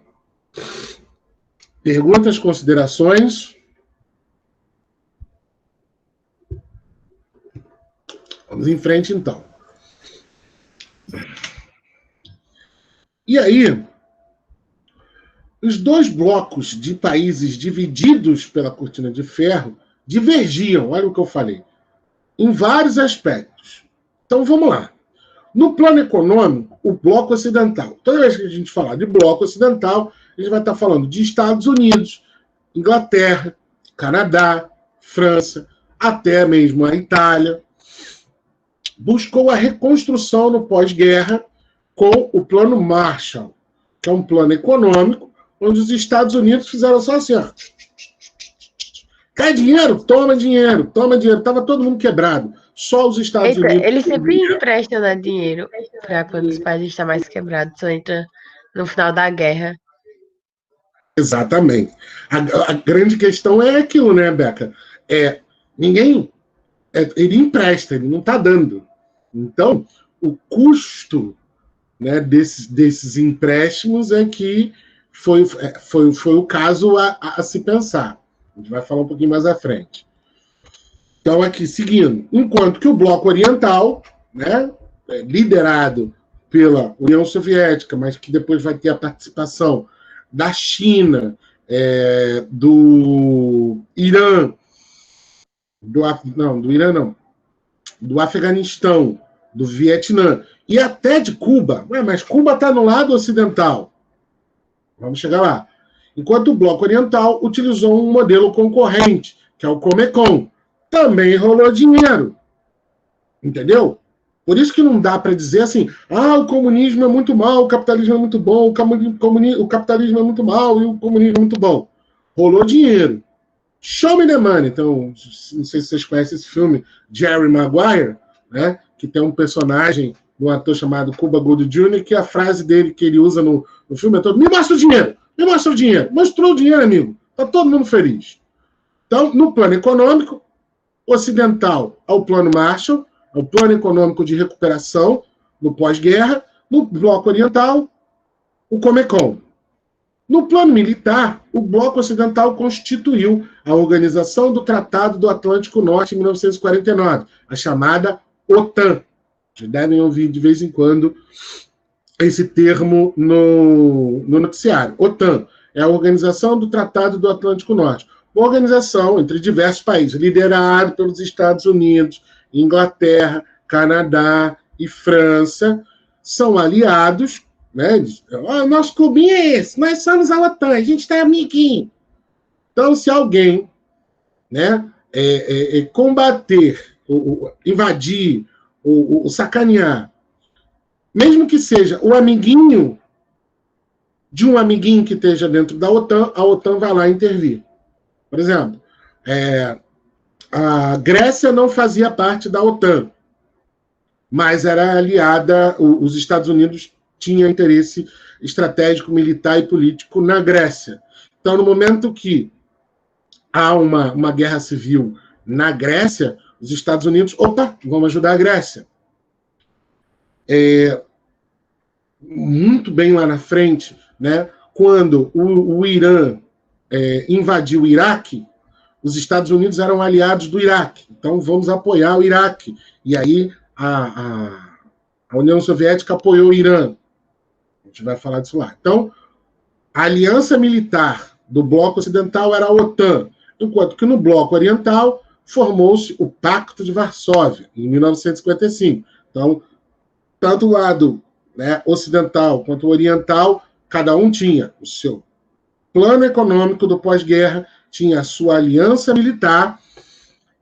Perguntas, considerações? Vamos em frente, então. E aí, os dois blocos de países divididos pela cortina de ferro divergiam, olha o que eu falei, em vários aspectos. Então, vamos lá. No plano econômico, o bloco ocidental. Toda vez que a gente falar de bloco ocidental, a gente vai estar falando de Estados Unidos, Inglaterra, Canadá, França, até mesmo a Itália. Buscou a reconstrução no pós-guerra com o Plano Marshall, que é um plano econômico, onde os Estados Unidos fizeram só assim, ó. Quer dinheiro? Toma dinheiro, toma dinheiro. Estava todo mundo quebrado. Só os Estados Unidos... Eles sempre emprestam, né, dinheiro para quando os países estão mais quebrados, só entra no final da guerra. Exatamente. A grande questão é aquilo, né, Beca? Ele empresta, ele não está dando. Então, o custo, né, desses empréstimos é que foi o caso a se pensar. A gente vai falar um pouquinho mais à frente. Então, aqui, seguindo. Enquanto que o Bloco Oriental, né, liderado pela União Soviética, mas que depois vai ter a participação da China, do Irã, do Afeganistão, do Vietnã e até de Cuba. Mas Cuba está no lado ocidental. Vamos chegar lá. Enquanto o Bloco Oriental utilizou um modelo concorrente, que é o Comecon. Também rolou dinheiro. Entendeu? Por isso que não dá para dizer assim, o comunismo é muito mal, o capitalismo é muito bom, o capitalismo é muito mal e o comunismo é muito bom. Rolou dinheiro. Show me the money. Então, não sei se vocês conhecem esse filme, Jerry Maguire, né, que tem um personagem, um ator chamado Cuba Gooding Jr., que a frase dele que ele usa no filme é todo: me mostra o dinheiro, me mostra o dinheiro. Mostrou o dinheiro, amigo. Está todo mundo feliz. Então, no plano econômico, ocidental ao plano Marshall, ao plano econômico de recuperação no pós-guerra, no bloco oriental, o Comecon. No plano militar, o bloco ocidental constituiu a Organização do Tratado do Atlântico Norte em 1949, a chamada OTAN. Vocês devem ouvir de vez em quando esse termo no noticiário. OTAN é a Organização do Tratado do Atlântico Norte. Uma organização entre diversos países, liderada pelos Estados Unidos, Inglaterra, Canadá e França, são aliados, né? Nosso clubinho é esse, nós somos a OTAN, a gente está amiguinho. Então, se alguém, né, combater, invadir, sacanear, mesmo que seja o amiguinho de um amiguinho que esteja dentro da OTAN, a OTAN vai lá intervir. Por exemplo, a Grécia não fazia parte da OTAN, mas era aliada, os Estados Unidos tinham interesse estratégico, militar e político na Grécia. Então, no momento que há uma guerra civil na Grécia, os Estados Unidos, opa, vamos ajudar a Grécia. Muito bem lá na frente, né, quando o Irã invadiu o Iraque, os Estados Unidos eram aliados do Iraque. Então, vamos apoiar o Iraque. E aí, a União Soviética apoiou o Irã. A gente vai falar disso lá. Então, a aliança militar do bloco ocidental era a OTAN, enquanto que no bloco oriental formou-se o Pacto de Varsóvia, em 1955. Então, tanto o lado, né, ocidental quanto o oriental, cada um tinha o seu plano econômico do pós-guerra, tinha a sua aliança militar,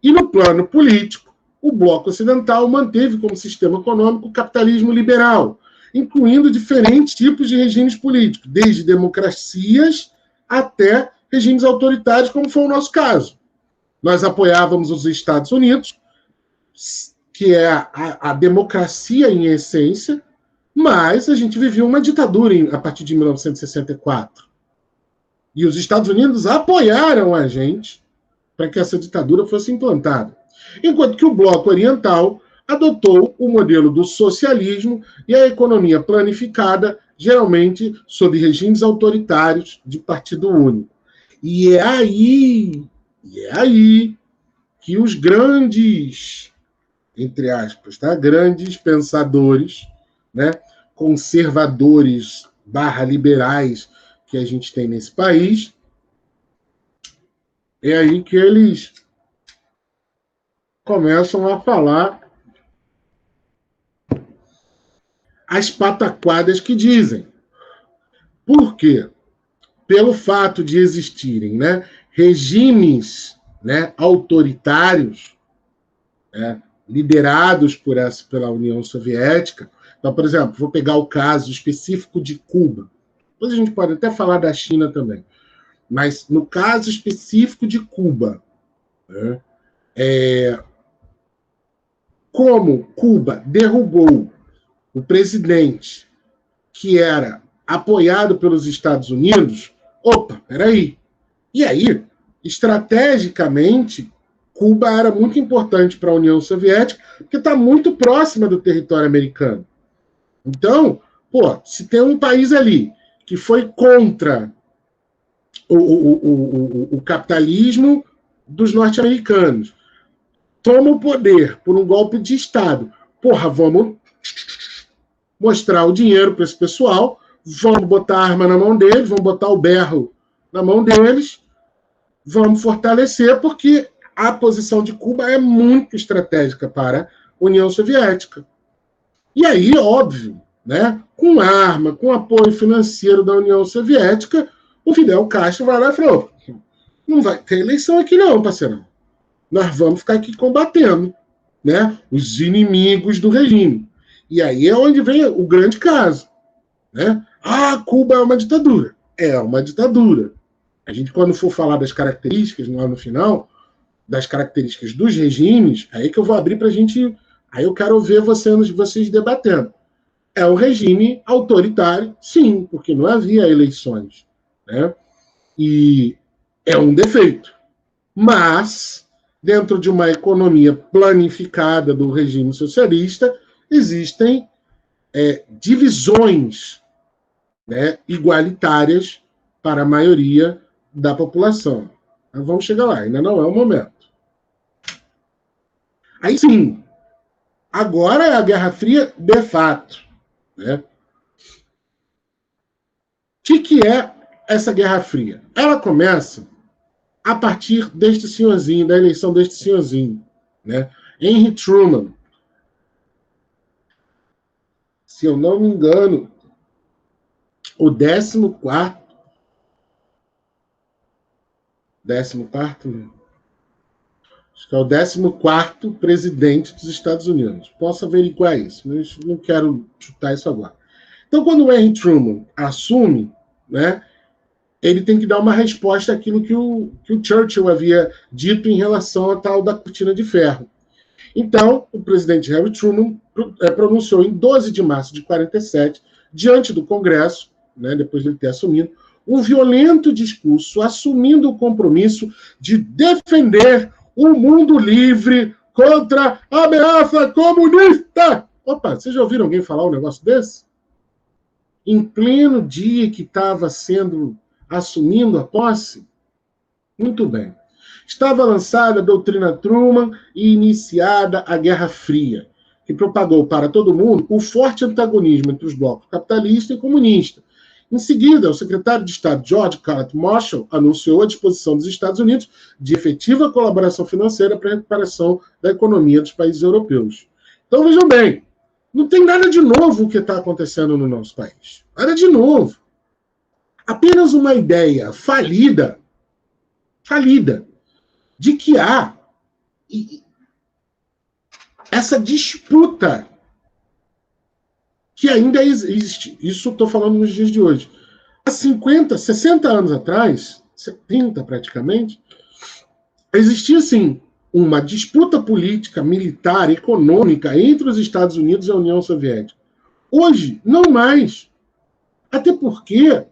e no plano político, o bloco ocidental manteve como sistema econômico o capitalismo liberal, incluindo diferentes tipos de regimes políticos, desde democracias até regimes autoritários, como foi o nosso caso. Nós apoiávamos os Estados Unidos, que é a democracia em essência, mas a gente vivia uma ditadura a partir de 1964. E os Estados Unidos apoiaram a gente para que essa ditadura fosse implantada. Enquanto que o bloco oriental adotou o modelo do socialismo e a economia planificada, geralmente sob regimes autoritários de partido único. E é aí que os grandes, entre aspas, tá? Grandes pensadores, né, conservadores / liberais que a gente tem nesse país, é aí que eles começam a falar as pataquadas que dizem. Por quê? Pelo fato de existirem, né, regimes, né, autoritários, né, liderados pela União Soviética. Então, por exemplo, vou pegar o caso específico de Cuba. Depois a gente pode até falar da China também. Mas no caso específico de Cuba, né, como Cuba derrubou o presidente que era apoiado pelos Estados Unidos, opa, peraí. E aí, estrategicamente, Cuba era muito importante para a União Soviética, porque está muito próxima do território americano. Então, se tem um país ali que foi contra o capitalismo dos norte-americanos, toma o poder por um golpe de Estado, vamos mostrar o dinheiro para esse pessoal, vamos botar a arma na mão deles, vamos botar o berro na mão deles, vamos fortalecer, porque a posição de Cuba é muito estratégica para a União Soviética. E aí, óbvio, né, com arma, com apoio financeiro da União Soviética, o Fidel Castro vai lá e falou: não vai ter eleição aqui não, parceirão. Nós vamos ficar aqui combatendo, né, os inimigos do regime. E aí é onde vem o grande caso, né? Cuba é uma ditadura. É uma ditadura. A gente, quando for falar das características, lá no final, das características dos regimes, aí que eu vou abrir para a gente... Aí eu quero ver vocês debatendo. É um regime autoritário, sim, porque não havia eleições, né? E é um defeito. Mas, dentro de uma economia planificada do regime socialista, existem divisões, né, igualitárias para a maioria da população. Mas vamos chegar lá, ainda não é o momento. Aí sim, agora é a Guerra Fria de fato, né? O que é essa Guerra Fria? Ela começa a partir deste senhorzinho, da eleição deste senhorzinho, né? Henry Truman. Se eu não me engano, o 14º, acho que é o 14º presidente dos Estados Unidos. Posso averiguar isso, mas não quero chutar isso agora. Então, quando o Henry Truman assume, né, ele tem que dar uma resposta àquilo que o Churchill havia dito em relação à tal da cortina de ferro. Então, o presidente Harry Truman pronunciou em 12 de março de 47, diante do Congresso, né, depois de ele ter assumido, um violento discurso assumindo o compromisso de defender o mundo livre contra a ameaça comunista. Opa, vocês já ouviram alguém falar um negócio desse? Em pleno dia que estava assumindo a posse? Muito bem. Estava lançada a doutrina Truman e iniciada a Guerra Fria, que propagou para todo mundo o forte antagonismo entre os blocos capitalista e comunista. Em seguida, o secretário de Estado George Caleb Marshall anunciou a disposição dos Estados Unidos de efetiva colaboração financeira para a recuperação da economia dos países europeus. Então, vejam bem, não tem nada de novo o que está acontecendo no nosso país. Nada de novo. Apenas uma ideia falida, de que há essa disputa que ainda existe. Isso estou falando nos dias de hoje. Há 50, 60 anos atrás, 70 praticamente, existia, sim, uma disputa política, militar, econômica entre os Estados Unidos e a União Soviética. Hoje, não mais. Até porque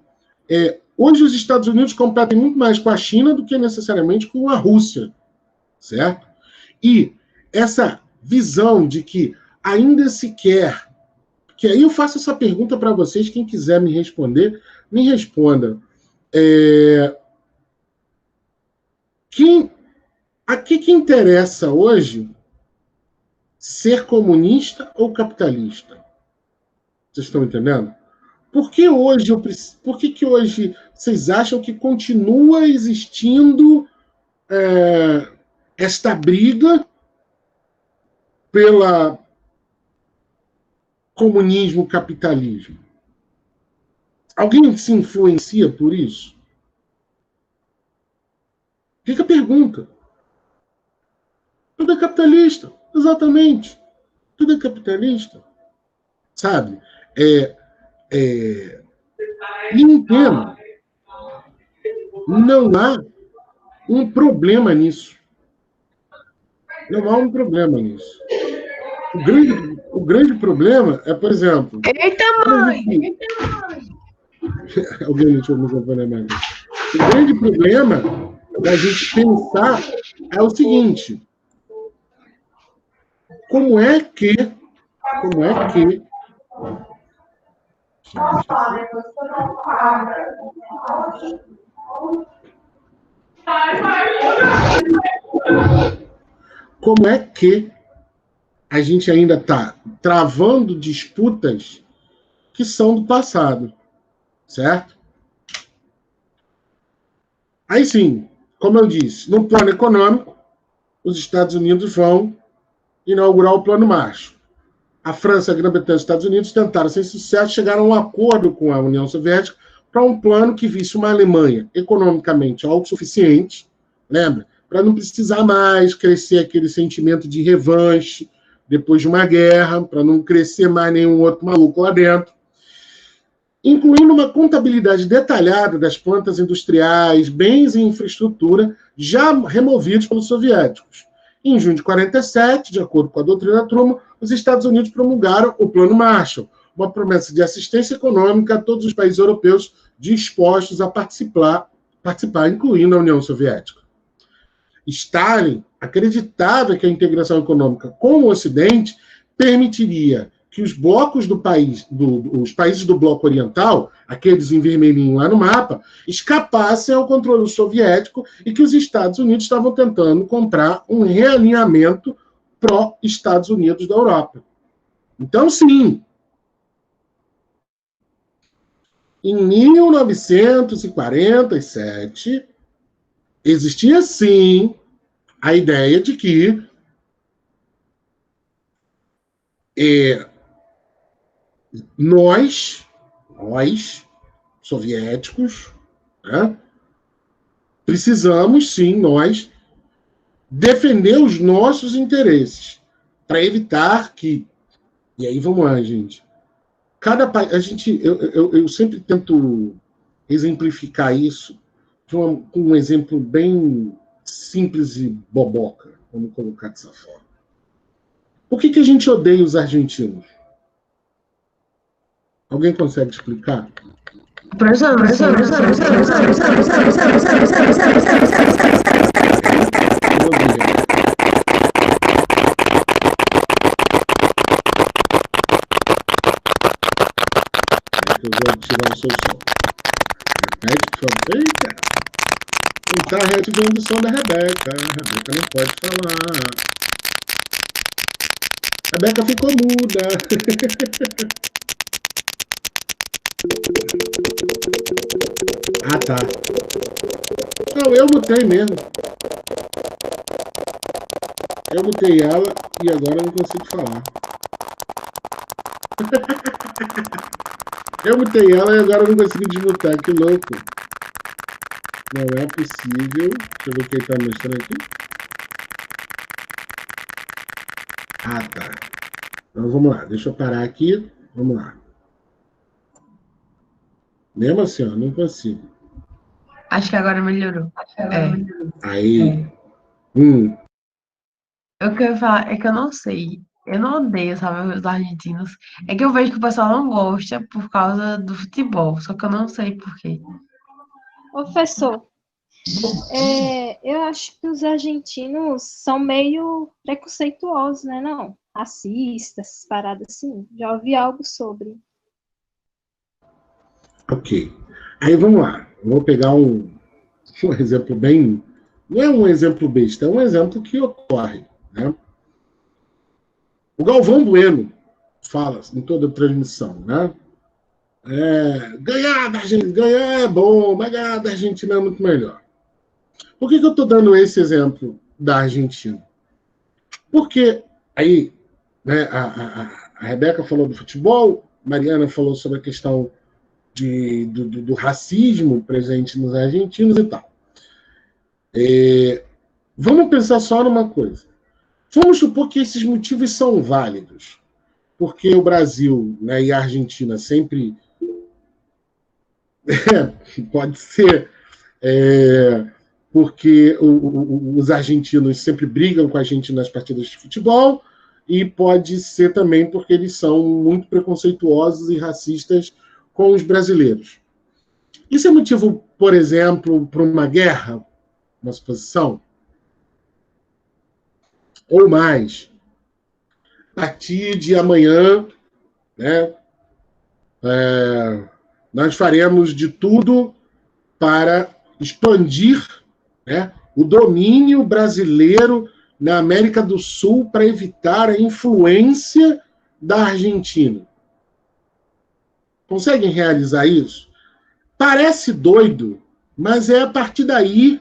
hoje os Estados Unidos competem muito mais com a China do que necessariamente com a Rússia, certo? E essa visão de que ainda se quer, que aí eu faço essa pergunta para vocês, quem quiser me responder, me responda. A que interessa hoje ser comunista ou capitalista? Vocês estão entendendo? Por que hoje vocês acham que continua existindo esta briga pela comunismo-capitalismo? Alguém se influencia por isso? Fica a pergunta. Tudo é capitalista, exatamente. Tudo é capitalista. Sabe? E entendo, não há um problema nisso. Não há um problema nisso. O grande problema é, por exemplo... Eita, mãe! Alguém deixou o microfone mais. O grande problema da gente pensar é o seguinte: como é que a gente ainda está travando disputas que são do passado, certo? Aí sim, como eu disse, no plano econômico, os Estados Unidos vão inaugurar o Plano Marshall. A França, a Grã-Bretanha e os Estados Unidos tentaram, sem sucesso, chegar a um acordo com a União Soviética para um plano que visse uma Alemanha economicamente autossuficiente, lembra? Para não precisar mais crescer aquele sentimento de revanche depois de uma guerra, para não crescer mais nenhum outro maluco lá dentro, incluindo uma contabilidade detalhada das plantas industriais, bens e infraestrutura já removidos pelos soviéticos. Em junho de 1947, de acordo com a doutrina Truman, os Estados Unidos promulgaram o Plano Marshall, uma promessa de assistência econômica a todos os países europeus dispostos a participar, incluindo a União Soviética. Stalin acreditava que a integração econômica com o Ocidente permitiria que os blocos os países do bloco oriental, aqueles em vermelhinho lá no mapa, escapassem ao controle soviético e que os Estados Unidos estavam tentando comprar um realinhamento pró-Estados Unidos da Europa. Então, sim, em 1947, existia, sim, a ideia de que nós, soviéticos, né, precisamos, sim, nós, defender os nossos interesses para evitar que... E aí, vamos lá, gente. Eu sempre tento exemplificar isso com um exemplo bem simples e boboca, vamos colocar dessa forma. Por que a gente odeia os argentinos? Alguém consegue explicar? Professor, eu vou ativar o seu som. Repete, por favor. Eita! Não está reativando o som da Rebeca. A Rebeca não pode falar. A Rebeca ficou muda. Ah, tá. Não, eu mutei mesmo. Eu mutei ela e agora eu não consigo falar. Eu mutei ela e agora eu não consigo desmutar. Que louco. Não é possível. Deixa eu ver o que ele está mostrando aqui. Ah, tá. Então vamos lá. Deixa eu parar aqui. Vamos lá. Mesmo assim, ó, não consigo. acho que agora melhorou. Aí. O que eu ia falar é que eu não sei. Eu não odeio, sabe, os argentinos. É que eu vejo que o pessoal não gosta por causa do futebol. Só que eu não sei por quê. Professor, eu acho que os argentinos são meio preconceituosos, né? Não, racistas, paradas assim. Já ouvi algo sobre. Ok. Aí vamos lá. Eu vou pegar um exemplo bem. Não é um exemplo besta, é um exemplo que ocorre. Né? O Galvão Bueno fala em toda a transmissão, né? Ganhar da Argentina, ganhar é bom, mas ganhar da Argentina é muito melhor. Por que eu estou dando esse exemplo da Argentina? Porque aí, né, a Rebeca falou do futebol, Mariana falou sobre a questão do racismo presente nos argentinos e tal. Vamos pensar só numa coisa. Vamos supor que esses motivos são válidos, porque o Brasil, né, e a Argentina sempre pode ser porque os argentinos sempre brigam com a gente nas partidas de futebol, e pode ser também porque eles são muito preconceituosos e racistas com os brasileiros. Isso é motivo, por exemplo, para uma guerra, uma suposição? Ou mais? A partir de amanhã, né, nós faremos de tudo para expandir, né, o domínio brasileiro na América do Sul para evitar a influência da Argentina. Conseguem realizar isso? Parece doido, mas é a partir daí.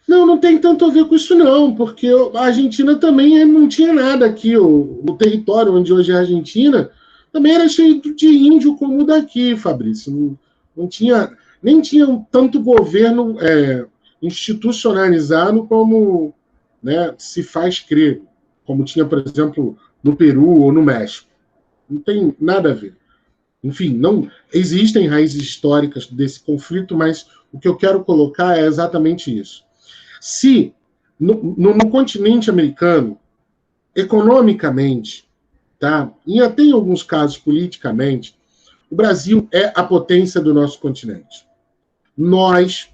Não tem tanto a ver com isso, não, porque a Argentina também não tinha nada aqui. O território onde hoje é a Argentina também era cheio de índio como o daqui, Fabrício. Não tinha, nem tinha tanto governo institucionalizado como, né, se faz crer, como tinha, por exemplo, no Peru ou no México. Não tem nada a ver. Enfim, não existem raízes históricas desse conflito, mas o que eu quero colocar é exatamente isso. Se no continente americano, economicamente, tá, e até em alguns casos politicamente, o Brasil é a potência do nosso continente. Nós,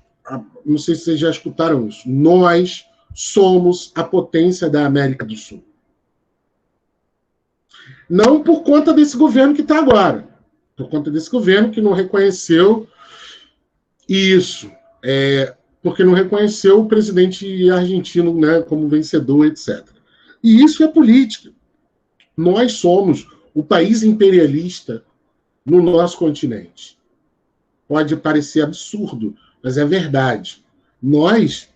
não sei se vocês já escutaram isso, nós somos a potência da América do Sul. Não por conta desse governo que está agora, por conta desse governo que não reconheceu isso, porque não reconheceu o presidente argentino, né, como vencedor, etc. E isso é política. Nós somos o país imperialista no nosso continente. Pode parecer absurdo, mas é verdade. Nós...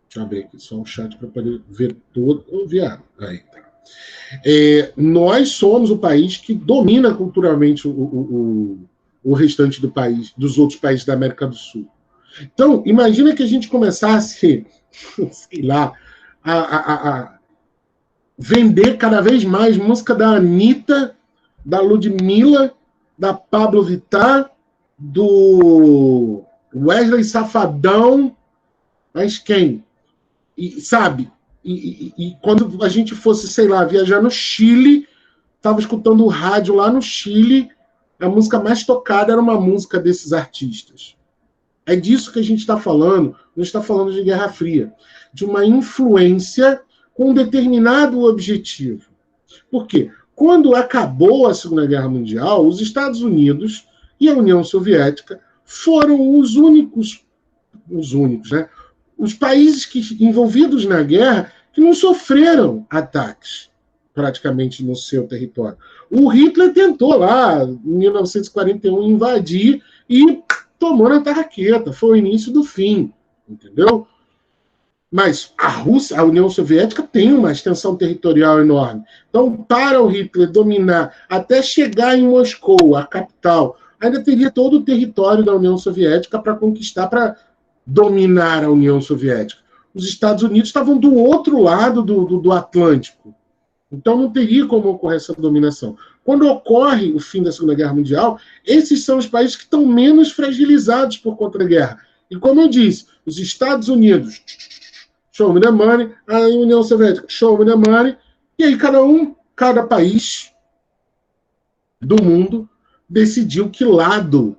Deixa eu abrir aqui só um chat para poder ver todo... Aí, tá. Nós somos o país que domina culturalmente o restante do país, dos outros países da América do Sul. Então, imagina que a gente começasse, sei lá, a vender cada vez mais música da Anitta, da Ludmilla, da Pablo Vittar, do Wesley Safadão, mas quem? E, sabe? E quando a gente fosse, sei lá, viajar no Chile, estava escutando o rádio lá no Chile, a música mais tocada era uma música desses artistas. É disso que a gente está falando, não está falando de Guerra Fria, de uma influência com um determinado objetivo. Por quê? Quando acabou a Segunda Guerra Mundial, os Estados Unidos e a União Soviética foram os únicos, né? Os países envolvidos na guerra que não sofreram ataques praticamente no seu território. O Hitler tentou lá, em 1941, invadir e tomou na tarraqueta. Foi o início do fim, entendeu? Mas a Rússia, a União Soviética, tem uma extensão territorial enorme. Então, para o Hitler dominar até chegar em Moscou, a capital, ainda teria todo o território da União Soviética para conquistar, para dominar a União Soviética. Os Estados Unidos estavam do outro lado do Atlântico. Então, não teria como ocorrer essa dominação. Quando ocorre o fim da Segunda Guerra Mundial, esses são os países que estão menos fragilizados por conta da guerra. E, como eu disse, os Estados Unidos, show me the money, a União Soviética, show me the money, e aí cada país do mundo decidiu que lado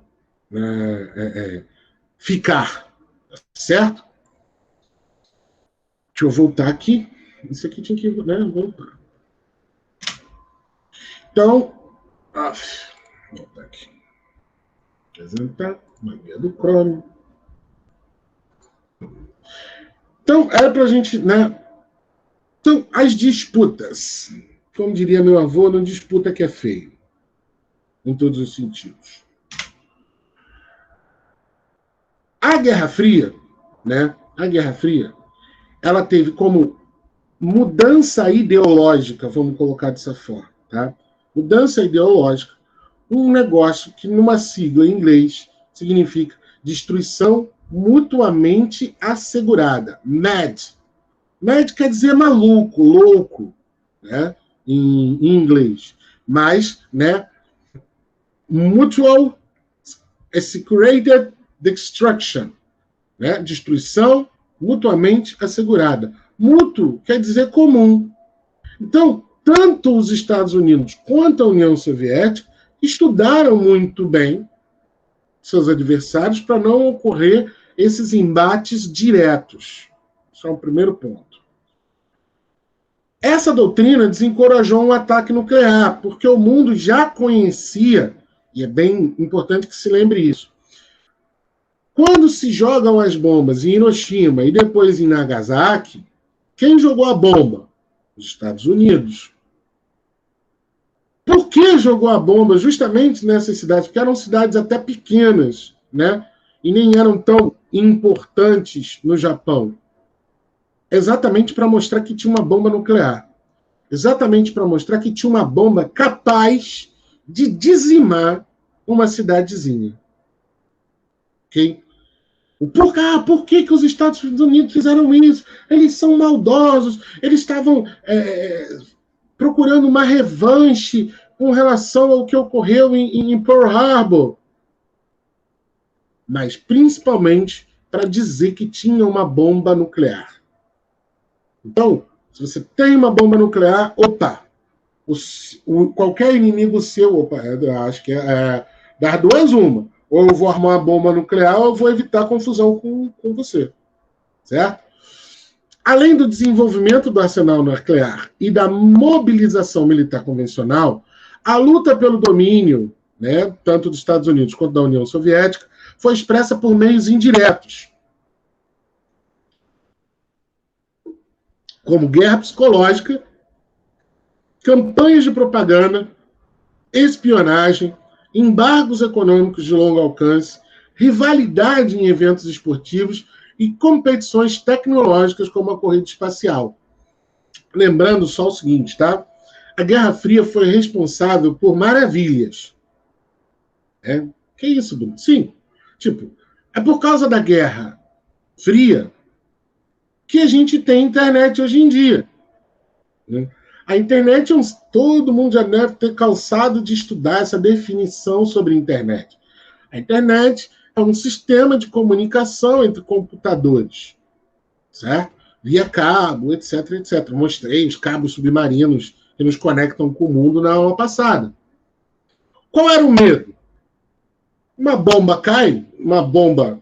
ficar, certo? Deixa eu voltar aqui. Isso aqui tinha que voltar. Então, vou voltar aqui. Apresentar, magia do Chrome. Então, era para a gente, né? Então, as disputas. Como diria meu avô, não disputa que é feio. Em todos os sentidos. A Guerra Fria, né? A Guerra Fria, ela teve como mudança ideológica, vamos colocar dessa forma, tá? Mudança ideológica, um negócio que numa sigla em inglês significa destruição mutuamente assegurada. MAD. MAD quer dizer maluco, louco, né? Em inglês. Mas, né? Mutual Assegurated Destruction. Né? Destruição mutuamente assegurada. Mútuo quer dizer comum. Então, tanto os Estados Unidos quanto a União Soviética estudaram muito bem seus adversários para não ocorrer esses embates diretos. Isso é o primeiro ponto. Essa doutrina desencorajou um ataque nuclear, porque o mundo já conhecia, e é bem importante que se lembre isso, quando se jogam as bombas em Hiroshima e depois em Nagasaki, quem jogou a bomba? Os Estados Unidos. Por que jogou a bomba justamente nessas cidades? Porque eram cidades até pequenas, né? E nem eram tão importantes no Japão. Exatamente para mostrar que tinha uma bomba nuclear. Exatamente para mostrar que tinha uma bomba capaz de dizimar uma cidadezinha. Ok? Por que os Estados Unidos fizeram isso? Eles são maldosos, eles estavam procurando uma revanche com relação ao que ocorreu em Pearl Harbor. Mas, principalmente, para dizer que tinha uma bomba nuclear. Então, se você tem uma bomba nuclear, qualquer inimigo seu, acho que das duas uma. Ou eu vou armar uma bomba nuclear ou eu vou evitar confusão com você. Certo? Além do desenvolvimento do arsenal nuclear e da mobilização militar convencional, a luta pelo domínio, né, tanto dos Estados Unidos quanto da União Soviética, foi expressa por meios indiretos, como guerra psicológica, campanhas de propaganda, espionagem, embargos econômicos de longo alcance, rivalidade em eventos esportivos e competições tecnológicas como a corrida espacial. Lembrando só o seguinte, tá? A Guerra Fria foi responsável por maravilhas. Que isso, Bruno? Sim. Tipo, é por causa da Guerra Fria que a gente tem internet hoje em dia. Né? A internet, todo mundo já deve ter cansado de estudar essa definição sobre a internet. A internet é um sistema de comunicação entre computadores, certo? Via cabo, etc, etc. Mostrei os cabos submarinos que nos conectam com o mundo na aula passada. Qual era o medo? Uma bomba cai, uma bomba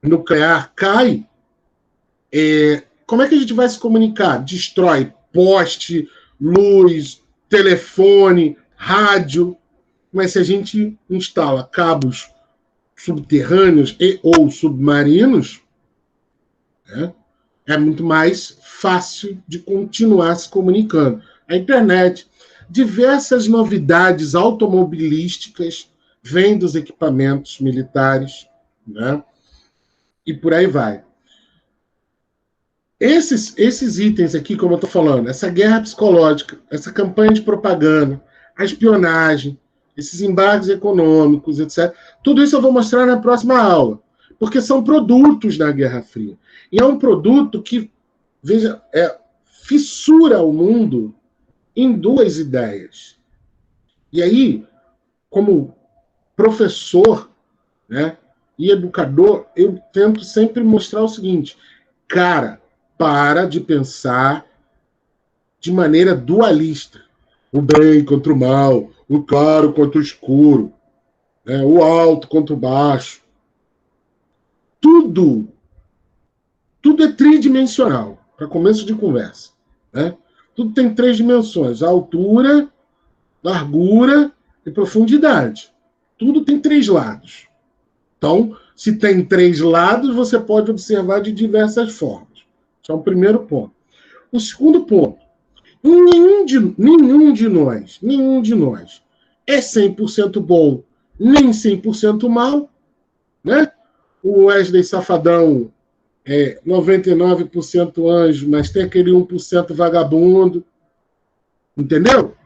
nuclear cai, como é que a gente vai se comunicar? Destrói poste, luz, telefone, rádio. Mas se a gente instala cabos subterrâneos ou submarinos, né, é muito mais fácil de continuar se comunicando. A internet, diversas novidades automobilísticas vêm dos equipamentos militares, né? E por aí vai. Esses itens aqui, como eu estou falando, essa guerra psicológica, essa campanha de propaganda, a espionagem, esses embargos econômicos, etc. Tudo isso eu vou mostrar na próxima aula, porque são produtos da Guerra Fria. E é um produto que, veja, fissura o mundo em duas ideias. E aí, como professor, né, e educador, eu tento sempre mostrar o seguinte: cara, para de pensar de maneira dualista. O bem contra o mal, o claro contra o escuro, né, o alto contra o baixo. Tudo é tridimensional, para começo de conversa. Né? Tudo tem 3 dimensões: altura, largura e profundidade. Tudo tem 3 lados. Então, se tem 3 lados, você pode observar de diversas formas. Esse é o primeiro ponto. O segundo ponto: nenhum de nós é 100% bom, nem 100% mal. Né? O Wesley Safadão é 99% anjo, mas tem aquele 1% vagabundo. Entendeu?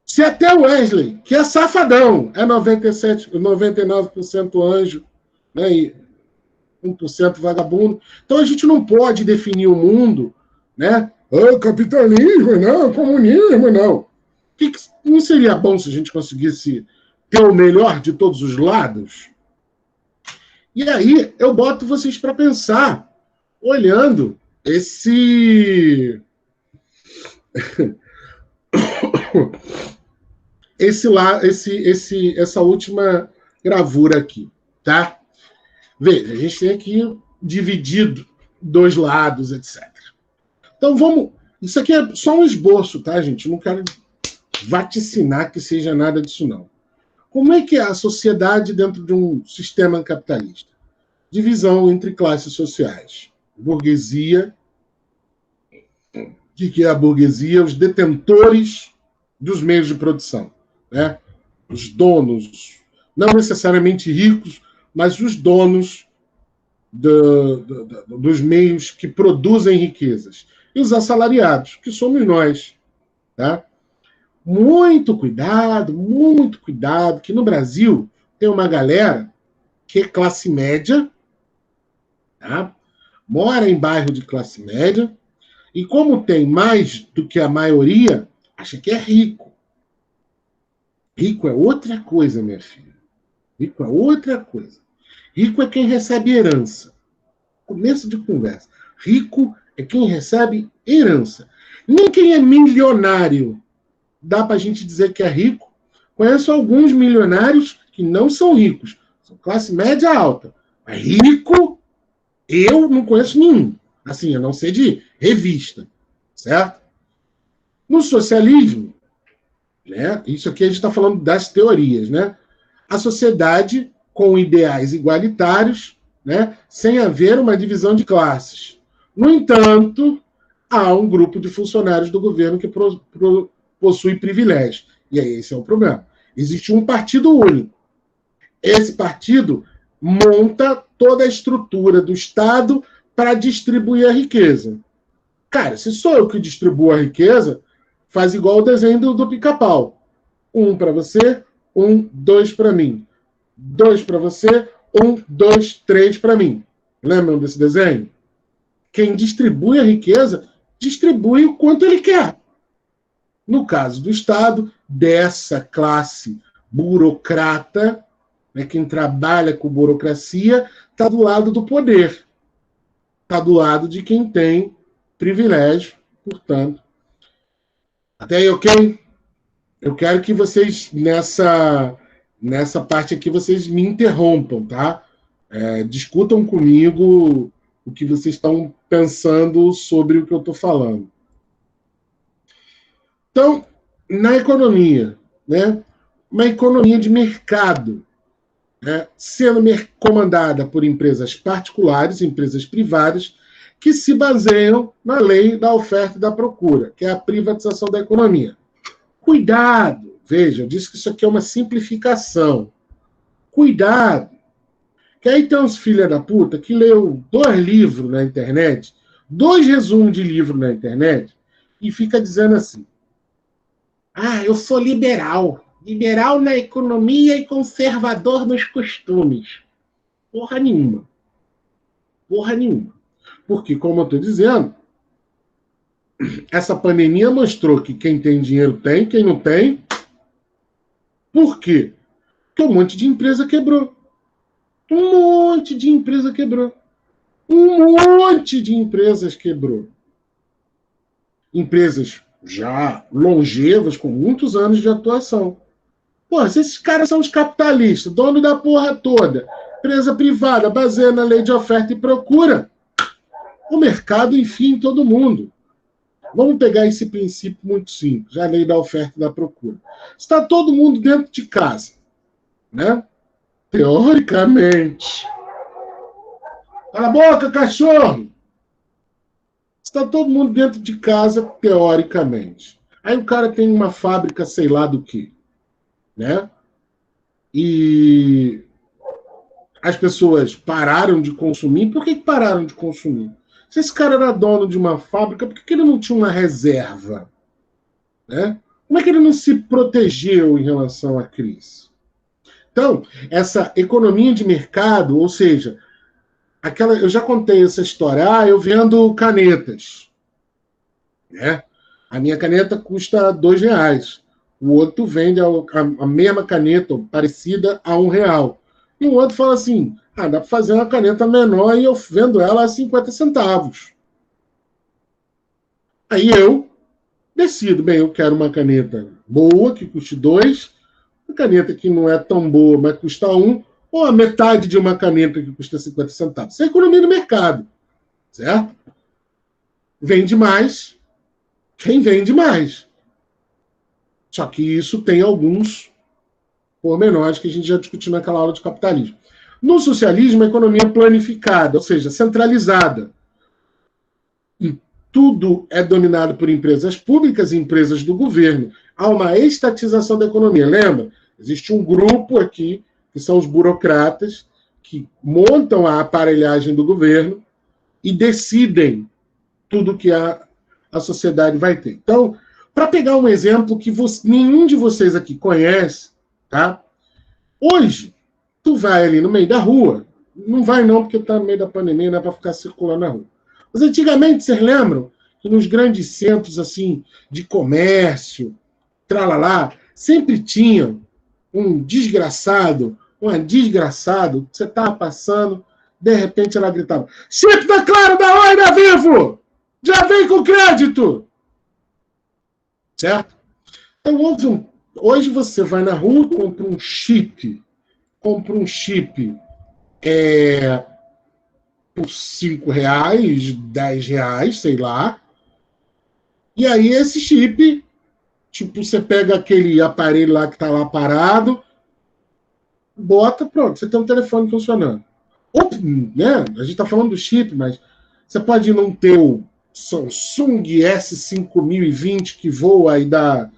Se até o Wesley, que é safadão, é 99% anjo, né, e 1% vagabundo. Então a gente não pode definir o mundo, né? Capitalismo, não, comunismo, não. Não seria bom se a gente conseguisse ter o melhor de todos os lados? E aí eu boto vocês para pensar, olhando essa última gravura aqui, tá? Veja, a gente tem aqui dividido 2 lados, etc. Então vamos. Isso aqui é só um esboço, tá, gente? Não quero vaticinar que seja nada disso, não. Como é que é a sociedade dentro de um sistema capitalista? Divisão entre classes sociais. Burguesia. O que é a burguesia? Os detentores dos meios de produção. Né? Os donos, não necessariamente ricos, mas os donos dos meios que produzem riquezas. E os assalariados, que somos nós. Tá? Muito cuidado, que no Brasil tem uma galera que é classe média, tá? Mora em bairro de classe média, e como tem mais do que a maioria, acha que é rico. Rico é outra coisa, minha filha. Rico é outra coisa. Rico é quem recebe herança. Começo de conversa. Rico é quem recebe herança. Nem quem é milionário dá para a gente dizer que é rico. Conheço alguns milionários que não são ricos. São classe média alta. Mas rico, eu não conheço nenhum. Assim, a não ser de revista. Certo? No socialismo, né, isso aqui a gente está falando das teorias, né? A sociedade com ideais igualitários, né, sem haver uma divisão de classes. No entanto, há um grupo de funcionários do governo que possui privilégios. E aí esse é o problema. Existe um partido único. Esse partido monta toda a estrutura do Estado para distribuir a riqueza. Cara, se sou eu que distribuo a riqueza, faz igual o desenho do Pica-Pau. 1 para você, 1, 2 para mim. 2 para você, 1, 2, 3 para mim. Lembram desse desenho? Quem distribui a riqueza, distribui o quanto ele quer. No caso do Estado, dessa classe burocrata, né, quem trabalha com burocracia, está do lado do poder. Está do lado de quem tem privilégio, portanto. Até aí, ok? Eu quero que vocês, nessa parte aqui, vocês me interrompam, tá? Discutam comigo o que vocês estão pensando sobre o que eu estou falando. Então, na economia, né, uma economia de mercado, né, sendo comandada por empresas particulares, empresas privadas, que se baseiam na lei da oferta e da procura, que é a privatização da economia. Cuidado, veja, eu disse que isso aqui é uma simplificação. Cuidado, que aí tem uns filha da puta que leu 2 livros na internet, 2 resumos de livro na internet, e fica dizendo assim: eu sou liberal. Liberal na economia e conservador nos costumes. Porra nenhuma. Porra nenhuma. Porque, como eu estou dizendo, essa pandemia mostrou que quem tem dinheiro tem, quem não tem. Por quê? Porque um monte de empresa quebrou. Um monte de empresa quebrou. Um monte de empresas quebrou. Empresas já longevas, com muitos anos de atuação. Porra, se esses caras são os capitalistas, dono da porra toda, empresa privada, baseada na lei de oferta e procura, o mercado enfia em todo mundo. Vamos pegar esse princípio muito simples, a lei da oferta e da procura. Está todo mundo dentro de casa, né? Teoricamente. Cala a boca, cachorro! Está todo mundo dentro de casa, teoricamente. Aí o cara tem uma fábrica, sei lá do que, né? E as pessoas pararam de consumir. Por que pararam de consumir? Se esse cara era dono de uma fábrica, por que ele não tinha uma reserva? Né? Como é que ele não se protegeu em relação à crise? Então, essa economia de mercado, ou seja, eu já contei essa história. Eu vendo canetas. Né? A minha caneta custa R$2. O outro vende a mesma caneta, parecida, a R$1. E o outro fala assim, dá para fazer uma caneta menor e eu vendo ela a 50 centavos. Aí eu decido, eu quero uma caneta boa, que custe 2, uma caneta que não é tão boa, mas custa 1, ou a metade de uma caneta que custa 50 centavos. Isso é economia no mercado, certo? Vende mais quem vende mais. Só que isso tem alguns pormenores que a gente já discutiu naquela aula de capitalismo. No socialismo, a economia é planificada, ou seja, centralizada. E tudo é dominado por empresas públicas e empresas do governo. Há uma estatização da economia. Lembra? Existe um grupo aqui, que são os burocratas, que montam a aparelhagem do governo e decidem tudo que a sociedade vai ter. Então, para pegar um exemplo que nenhum de vocês aqui conhece, tá? Hoje, tu vai ali no meio da rua, não vai não, porque tá no meio da pandemia, não é para ficar circulando na rua. Mas antigamente, vocês lembram que nos grandes centros assim de comércio, tralalá, sempre tinham um desgraçado, uma desgraçado, que você estava passando, de repente ela gritava: chip da Claro, da Oi, da Vivo! Já vem com crédito! Certo? Então, hoje você vai na rua, compra um chip por R$5, R$10, sei lá. E aí esse chip, tipo, você pega aquele aparelho lá que está lá parado, bota, pronto, você tem um telefone funcionando. Ou, né? A gente está falando do chip, mas você pode não ter o Samsung S5020 que voa e dá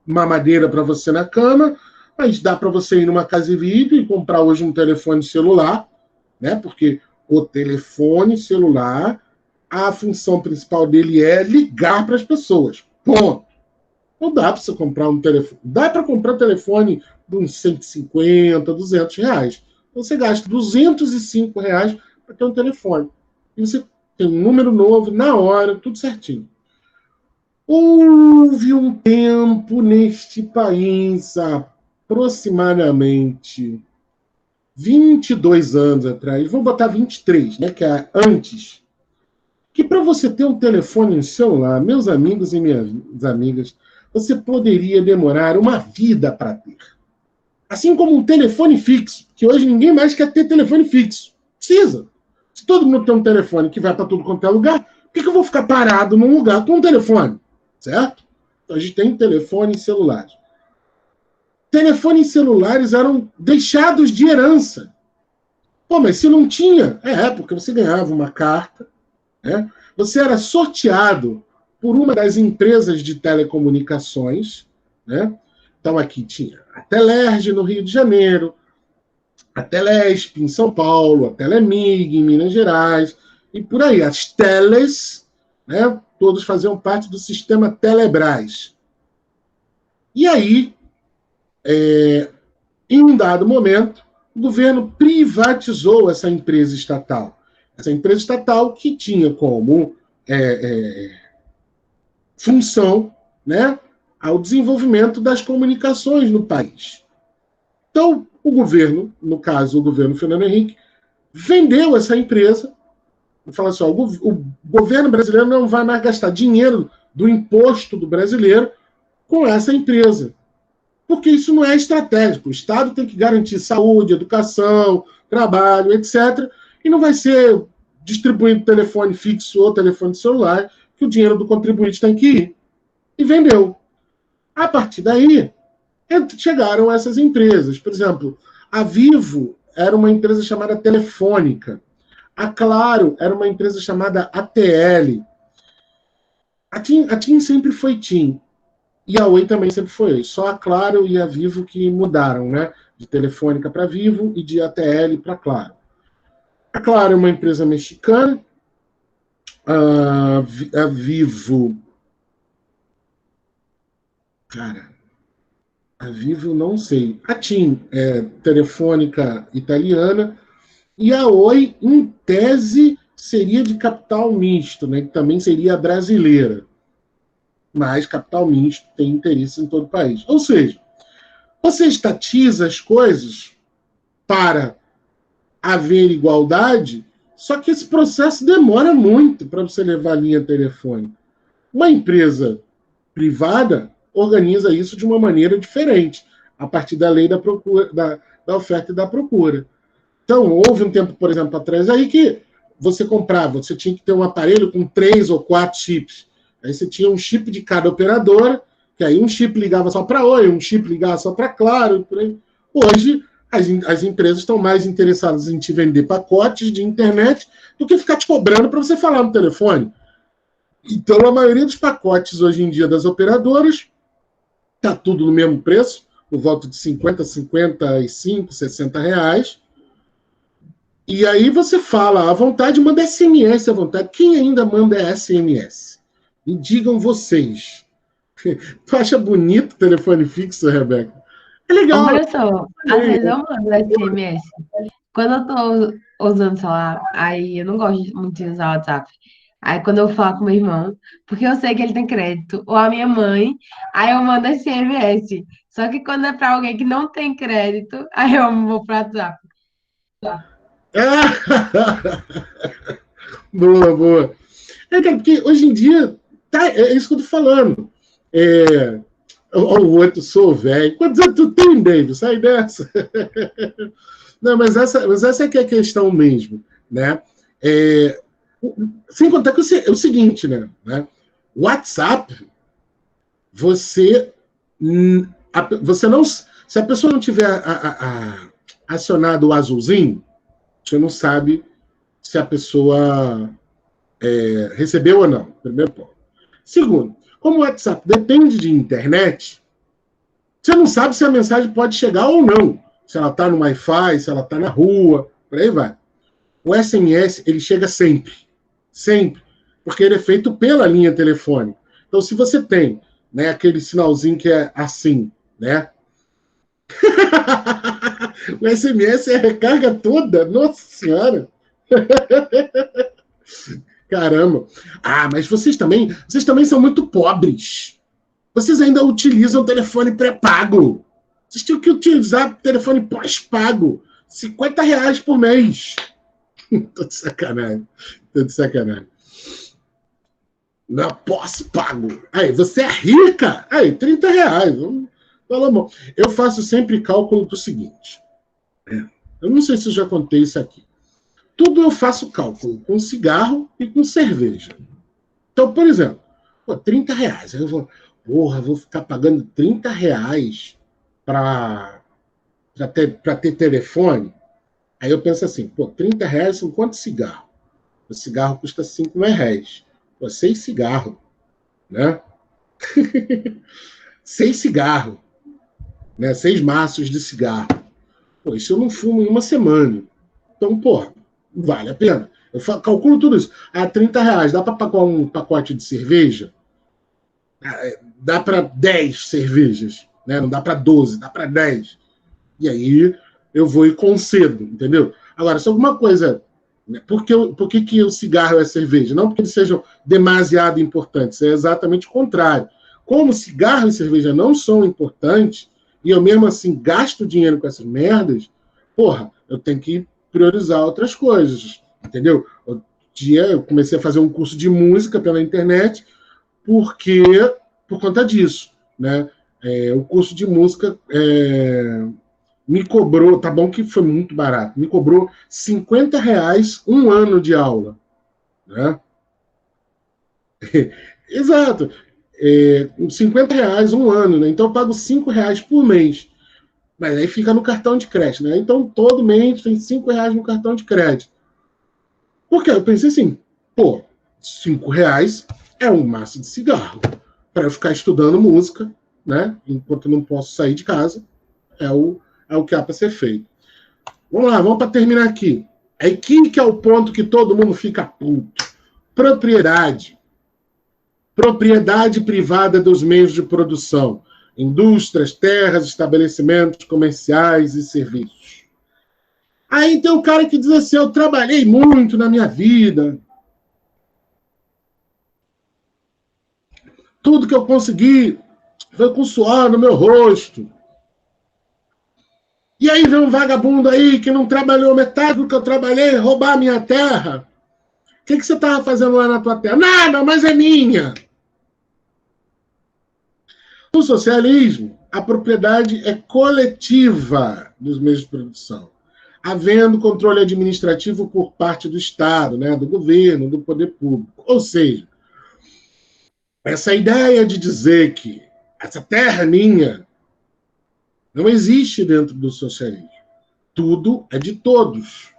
mamadeira para você na cama, mas dá para você ir numa casa de vídeo e comprar hoje um telefone celular, né? Porque o telefone celular, a função principal dele é ligar para as pessoas. Ponto. Não dá para você comprar um telefone. Dá para comprar um telefone de uns 150, R$200. Então você gasta R$205 para ter um telefone. E você tem um número novo, na hora, tudo certinho. Houve um tempo neste país, aproximadamente 22 anos atrás, vou botar 23, né, que é antes, que para você ter um telefone celular, meus amigos e minhas amigas, você poderia demorar uma vida para ter. Assim como um telefone fixo, que hoje ninguém mais quer ter telefone fixo. Precisa. Se todo mundo tem um telefone que vai para tudo quanto é lugar, por que eu vou ficar parado num lugar com um telefone? Certo? Então a gente tem telefones celulares. Telefones celulares eram deixados de herança. Pô, mas se não tinha, porque você ganhava uma carta, né? Você era sorteado por uma das empresas de telecomunicações, né? Então aqui tinha a Telerge no Rio de Janeiro, a Telesp em São Paulo, a Telemig em Minas Gerais, e por aí. As teles, né? Todos faziam parte do sistema Telebrás. E aí, em um dado momento, o governo privatizou essa empresa estatal. Essa empresa estatal que tinha como função, né, ao desenvolvimento das comunicações no país. Então, o governo, no caso, o governo Fernando Henrique, vendeu essa empresa e falou assim, o governo brasileiro não vai mais gastar dinheiro do imposto do brasileiro com essa empresa. Porque isso não é estratégico. O Estado tem que garantir saúde, educação, trabalho, etc. E não vai ser distribuindo telefone fixo ou telefone celular que o dinheiro do contribuinte tem que ir. E vendeu. A partir daí, chegaram essas empresas. Por exemplo, a Vivo era uma empresa chamada Telefônica. A Claro era uma empresa chamada ATL. A TIM sempre foi TIM. E a Oi também sempre foi Oi. Só a Claro e a Vivo que mudaram, né? De Telefônica para Vivo e de ATL para Claro. A Claro é uma empresa mexicana. A Vivo... Cara, a Vivo não sei. A TIM é Telefônica italiana. E a Oi, em tese, seria de capital misto, né? Que também seria brasileira. Mas capital misto tem interesse em todo o país. Ou seja, você estatiza as coisas para haver igualdade, só que esse processo demora muito para você levar a linha telefônica. Uma empresa privada organiza isso de uma maneira diferente, a partir da lei da procura, da oferta e da procura. Então, houve um tempo, por exemplo, atrás aí que você comprava, você tinha que ter um aparelho com 3 ou 4 chips. Aí você tinha um chip de cada operadora, que aí um chip ligava só para Oi, um chip ligava só para Claro. Por aí. Hoje, as empresas estão mais interessadas em te vender pacotes de internet do que ficar te cobrando para você falar no telefone. Então, a maioria dos pacotes hoje em dia das operadoras está tudo no mesmo preço, por volta de 50, 55, 60 reais. E aí você fala, à vontade, manda SMS à vontade. Quem ainda manda SMS? Me digam vocês. Tu acha bonito o telefone fixo, Rebeca? É legal. Olha só, às vezes eu mando SMS. Quando eu tô usando o celular, aí eu não gosto muito de usar o WhatsApp. Aí quando eu falo com meu irmão, porque eu sei que ele tem crédito, ou a minha mãe, aí eu mando SMS. Só que quando é pra alguém que não tem crédito, aí eu vou pro WhatsApp. Boa, boa. Cara, porque hoje em dia, é isso que eu tô falando. O outro, sou velho. Quantos anos tu tem, David? Sai dessa. Não, mas essa é que é a questão mesmo, né? Sem contar que é o seguinte, né? WhatsApp, você não... Se a pessoa não tiver acionado o azulzinho, você não sabe se a pessoa recebeu ou não. Primeiro ponto. Segundo, como o WhatsApp depende de internet, você não sabe se a mensagem pode chegar ou não. Se ela está no Wi-Fi, se ela está na rua, por aí vai. O SMS, ele chega sempre. Sempre. Porque ele é feito pela linha telefônica. Então, se você tem, né, aquele sinalzinho que é assim, né? O SMS é a recarga toda. Nossa Senhora! Caramba! Ah, mas vocês também são muito pobres. Vocês ainda utilizam telefone pré-pago. Vocês tinham que utilizar telefone pós-pago. R$50 por mês. Tô de sacanagem. Não posso, pago. Aí, você é rica? Aí, R$ 30. Pelo amor. Eu faço sempre cálculo do seguinte. Eu não sei se eu já contei isso aqui. Tudo eu faço cálculo com cigarro e com cerveja. Então, por exemplo, R$ 30. Aí eu vou ficar pagando R$ 30 para ter telefone? Aí eu penso assim, R$ 30 são quantos cigarros? O cigarro custa R$ 5,00. 6 cigarros, né? 6 cigarros, né? 6 maços de cigarro. Isso eu não fumo em uma semana. Então, vale a pena. Eu calculo tudo isso. R$ 30, dá para pagar um pacote de cerveja? Dá para 10 cervejas, né? Não dá para 12, dá para 10. E aí eu vou e concedo, entendeu? Agora, se alguma coisa... Por que o cigarro é cerveja? Não porque eles sejam demasiado importantes, é exatamente o contrário. Como cigarro e cerveja não são importantes, e eu mesmo assim gasto dinheiro com essas merdas, eu tenho que priorizar outras coisas, entendeu? Outro dia eu comecei a fazer um curso de música pela internet, por conta disso, né? O curso de música me cobrou, tá bom que foi muito barato, me cobrou R$ 50 um ano de aula, né? Exato. R$ 50 um ano, né? Então eu pago R$ 5 por mês. Mas aí fica no cartão de crédito, né? Então todo mês tem R$ 5 no cartão de crédito. Porque eu pensei assim, R$ 5 é um maço de cigarro. Para eu ficar estudando música, né? Enquanto eu não posso sair de casa, é o que há para ser feito. Vamos lá, vamos para terminar aqui. Aqui que é o ponto que todo mundo fica puto. Propriedade. Propriedade privada dos meios de produção. Indústrias, terras, estabelecimentos comerciais e serviços. Aí tem o cara que diz assim, eu trabalhei muito na minha vida. Tudo que eu consegui foi com suor no meu rosto. E aí vem um vagabundo aí que não trabalhou metade do que eu trabalhei, roubar a minha terra. O que você estava fazendo lá na tua terra? Nada, mas é minha. No socialismo, a propriedade é coletiva dos meios de produção, havendo controle administrativo por parte do Estado, né, do governo, do poder público. Ou seja, essa ideia de dizer que essa terra é minha não existe dentro do socialismo. Tudo é de todos.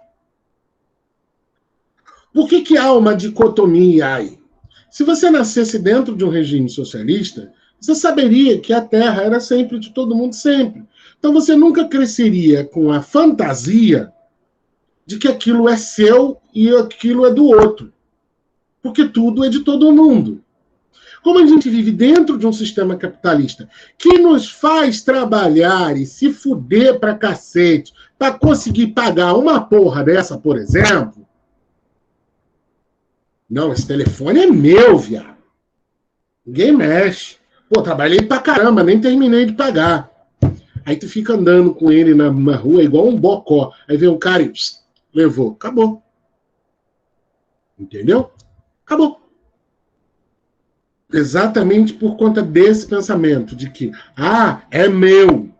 Por que há uma dicotomia aí? Se você nascesse dentro de um regime socialista, você saberia que a terra era sempre de todo mundo, sempre. Então você nunca cresceria com a fantasia de que aquilo é seu e aquilo é do outro. Porque tudo é de todo mundo. Como a gente vive dentro de um sistema capitalista que nos faz trabalhar e se fuder pra cacete para conseguir pagar uma porra dessa, por exemplo, não, esse telefone é meu, viado. Ninguém mexe. Trabalhei pra caramba, nem terminei de pagar. Aí tu fica andando com ele na rua igual um bocó. Aí vem um cara e levou. Acabou. Entendeu? Acabou. Exatamente por conta desse pensamento de que, é meu.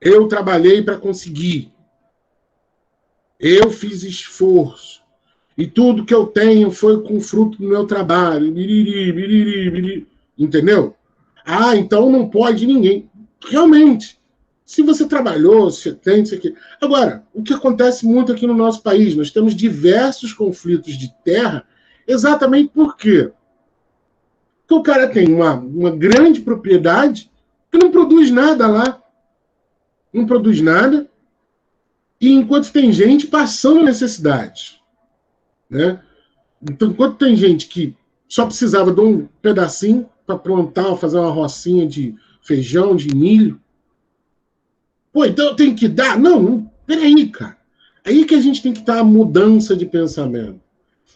Eu trabalhei para conseguir. Eu fiz esforço. E tudo que eu tenho foi com fruto do meu trabalho. Biriri, biriri, biriri. Entendeu? Então não pode ninguém. Realmente. Se você trabalhou, se tem, isso aqui. Agora, o que acontece muito aqui no nosso país? Nós temos diversos conflitos de terra, exatamente por quê? Porque o cara tem uma grande propriedade que não produz nada lá. Não produz nada. E enquanto tem gente passando necessidade. Né? Então, enquanto tem gente que só precisava de um pedacinho para plantar, fazer uma rocinha de feijão, de milho, então eu tenho que dar? Não, peraí, cara. Aí que a gente tem que estar a mudança de pensamento.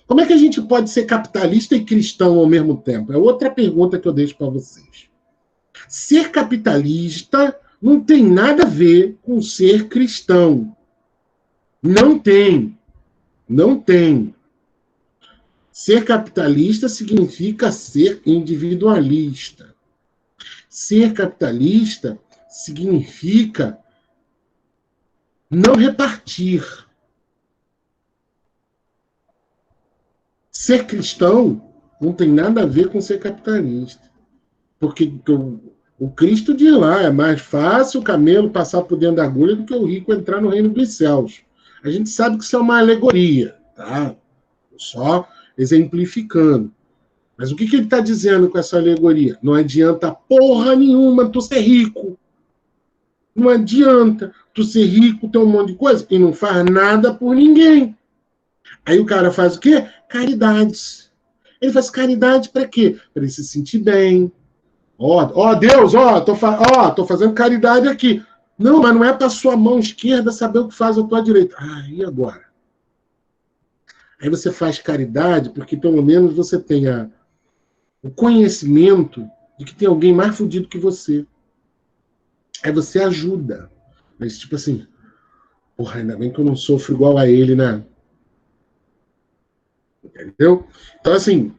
Como é que a gente pode ser capitalista e cristão ao mesmo tempo? É outra pergunta que eu deixo para vocês. Ser capitalista não tem nada a ver com ser cristão. Não tem. Não tem. Ser capitalista significa ser individualista. Ser capitalista significa não repartir. Ser cristão não tem nada a ver com ser capitalista. Porque o Cristo diz lá, é mais fácil o camelo passar por dentro da agulha do que o rico entrar no reino dos céus. A gente sabe que isso é uma alegoria, tá? Só exemplificando. Mas o que ele está dizendo com essa alegoria? Não adianta porra nenhuma tu ser rico. Não adianta tu ser rico, ter um monte de coisa, e não faz nada por ninguém. Aí o cara faz o quê? Caridades. Ele faz caridade para quê? Para ele se sentir bem. Deus, tô fazendo caridade aqui. Não, mas não é para sua mão esquerda saber o que faz a tua direita. E agora? Aí você faz caridade porque pelo menos você tenha o conhecimento de que tem alguém mais fudido que você. Aí você ajuda. Mas tipo assim, porra, ainda bem que eu não sofro igual a ele, né? Entendeu? Então, assim,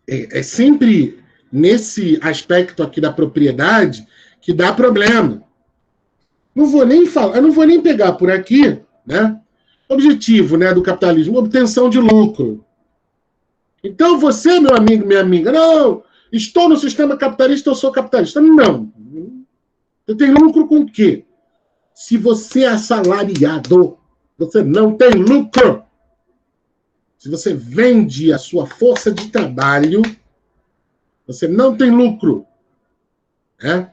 é sempre nesse aspecto aqui da propriedade que dá problema. Não vou nem falar, eu não vou nem pegar por aqui, né? Objetivo, né, do capitalismo, obtenção de lucro. Então você, meu amigo, minha amiga, não, estou no sistema capitalista, eu sou capitalista. Não. Você tem lucro com o quê? Se você é assalariado, você não tem lucro. Se você vende a sua força de trabalho, você não tem lucro. Né?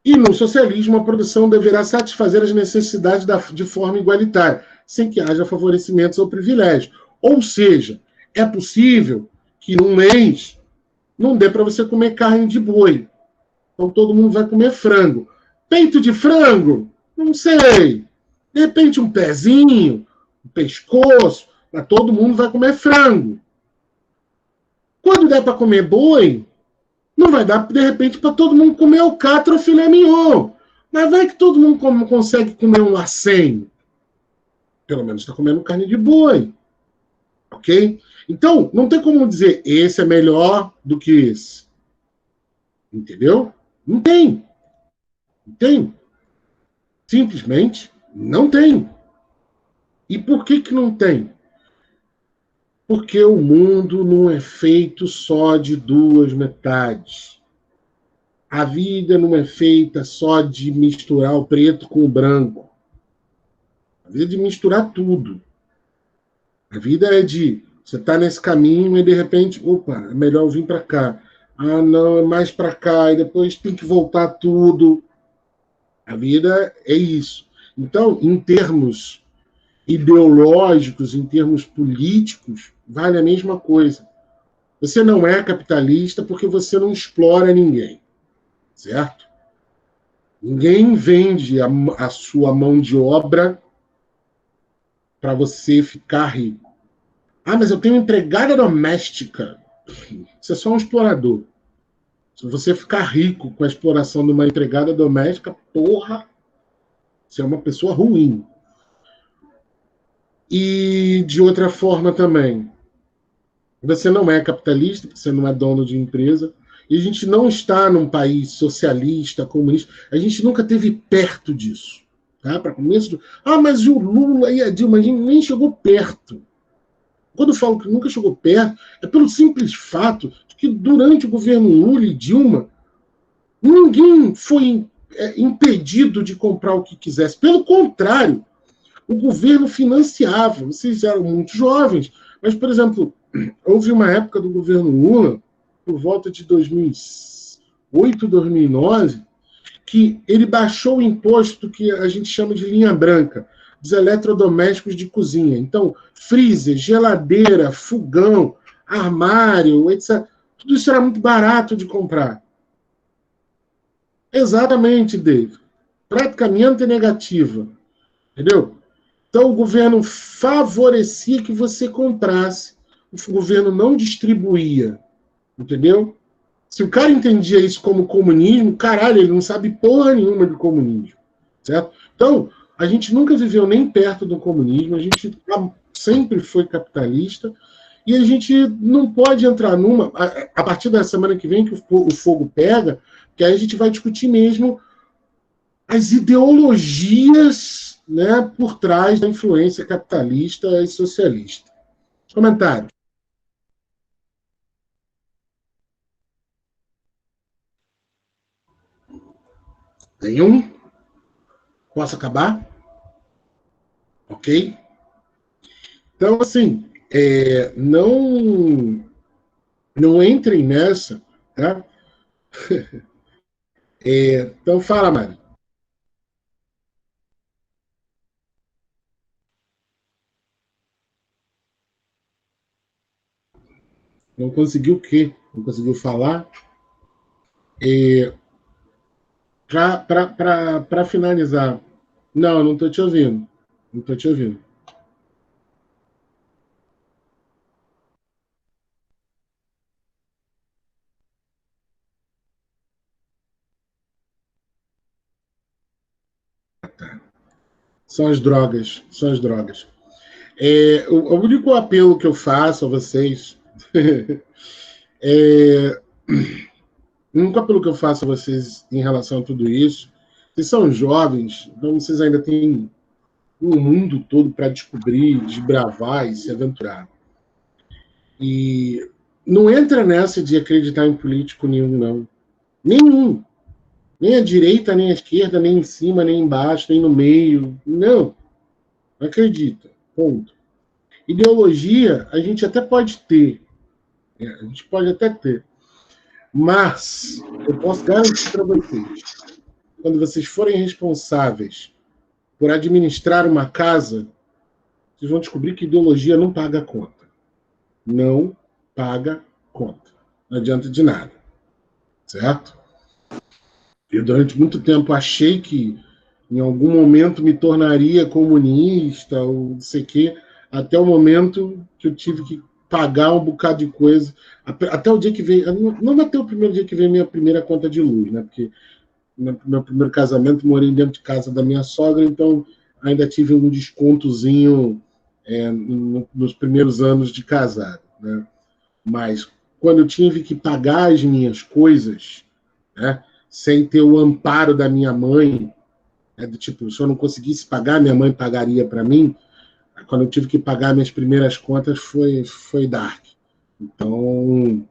E no socialismo, a produção deverá satisfazer as necessidades de forma igualitária, sem que haja favorecimentos ou privilégios. Ou seja, é possível que num mês não dê para você comer carne de boi. Então todo mundo vai comer frango. Peito de frango? Não sei. De repente um pezinho, um pescoço, mas todo mundo vai comer frango. Quando der para comer boi, não vai dar, de repente, para todo mundo comer alcatra ou filé mignon. Mas vai que todo mundo consegue comer um acém. Pelo menos está comendo carne de boi. Ok? Então, não tem como dizer esse é melhor do que esse. Entendeu? Não tem. Não tem. Simplesmente não tem. E por que não tem? Porque o mundo não é feito só de duas metades. A vida não é feita só de misturar o preto com o branco. A vida é de misturar tudo. A vida é de você estar nesse caminho e de repente, opa, é melhor eu vir para cá. Não, é mais para cá, e depois tem que voltar tudo. A vida é isso. Então, em termos ideológicos, em termos políticos, vale a mesma coisa. Você não é capitalista porque você não explora ninguém, certo? Ninguém vende a sua mão de obra para você ficar rico. Mas eu tenho empregada doméstica. Você é só um explorador. Se você ficar rico com a exploração de uma empregada doméstica, porra, você é uma pessoa ruim. E de outra forma também, você não é capitalista, você não é dono de empresa, e a gente não está num país socialista, comunista, a gente nunca teve perto disso. Tá? Para começo, mas o Lula e a Dilma, a gente nem chegou perto. Quando eu falo que nunca chegou perto, é pelo simples fato de que durante o governo Lula e Dilma, ninguém foi impedido de comprar o que quisesse. Pelo contrário, o governo financiava. Vocês eram muito jovens, mas, por exemplo, houve uma época do governo Lula, por volta de 2008, 2009, que ele baixou o imposto que a gente chama de linha branca, dos eletrodomésticos de cozinha. Então, freezer, geladeira, fogão, armário, etc. Tudo isso era muito barato de comprar. Exatamente, David. Praticamente negativa. Entendeu? Então, o governo favorecia que você comprasse. O governo não distribuía. Entendeu? Se o cara entendia isso como comunismo, caralho, ele não sabe porra nenhuma de comunismo. Certo? Então, a gente nunca viveu nem perto do comunismo, a gente sempre foi capitalista, E a gente não pode entrar numa... A partir da semana que vem que o fogo pega, que aí a gente vai discutir mesmo as ideologias, né, por trás da influência capitalista e socialista. Comentário. Nenhum? Posso acabar? Ok? Então, assim, não entrem nessa, tá? Então, fala, Mari. Não conseguiu o quê? Não conseguiu falar? Para finalizar, não estou te ouvindo. Não estou te ouvindo. São as drogas, são as drogas. O único apelo que eu faço a vocês o único apelo que eu faço a vocês em relação a tudo isso, vocês são jovens, então vocês ainda têm um mundo todo para descobrir, desbravar e se aventurar. E não entra nessa de acreditar em político nenhum, não. Nenhum. Nem a direita, nem a esquerda, nem em cima, nem embaixo, nem no meio. Não. Não acredita. Ponto. Ideologia, a gente até pode ter. A gente pode até ter. Mas, eu posso garantir para vocês, quando vocês forem responsáveis por administrar uma casa, vocês vão descobrir que ideologia não paga conta. Não paga conta. Não adianta de nada. Certo? Eu, durante muito tempo, achei que em algum momento me tornaria comunista, ou não sei o quê, até o momento que eu tive que pagar um bocado de coisa. Até o dia que veio... Não até o primeiro dia que veio minha primeira conta de luz, né? Porque no meu primeiro casamento morei dentro de casa da minha sogra, então ainda tive um descontozinho nos primeiros anos de casado, né? Mas quando eu tive que pagar as minhas coisas, né, sem ter o amparo da minha mãe, né, do tipo, se eu não conseguisse pagar, minha mãe pagaria para mim. Quando eu tive que pagar minhas primeiras contas, foi dark. Então,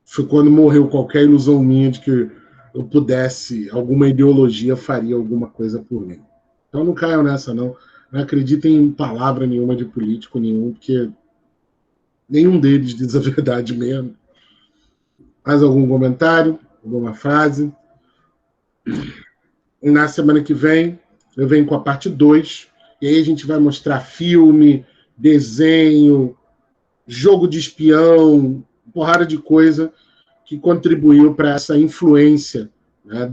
foi quando morreu qualquer ilusão minha de que eu pudesse, alguma ideologia faria alguma coisa por mim. Então não caiam nessa, não. Não acreditem em palavra nenhuma de político nenhum, porque nenhum deles diz a verdade mesmo. Mais algum comentário? Alguma frase? Na semana que vem, eu venho com a parte 2, e aí a gente vai mostrar filme, desenho, jogo de espião, porrada de coisa que contribuiu para essa influência, né,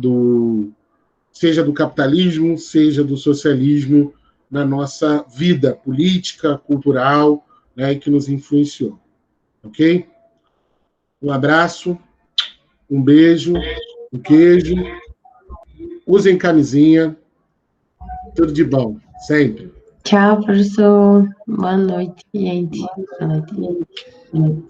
seja do capitalismo, seja do socialismo, na nossa vida política, cultural, né, que nos influenciou. Ok? Um abraço, um beijo, um queijo. Usem camisinha. Tudo de bom, sempre. Tchau, professor. Boa noite, gente. Boa noite.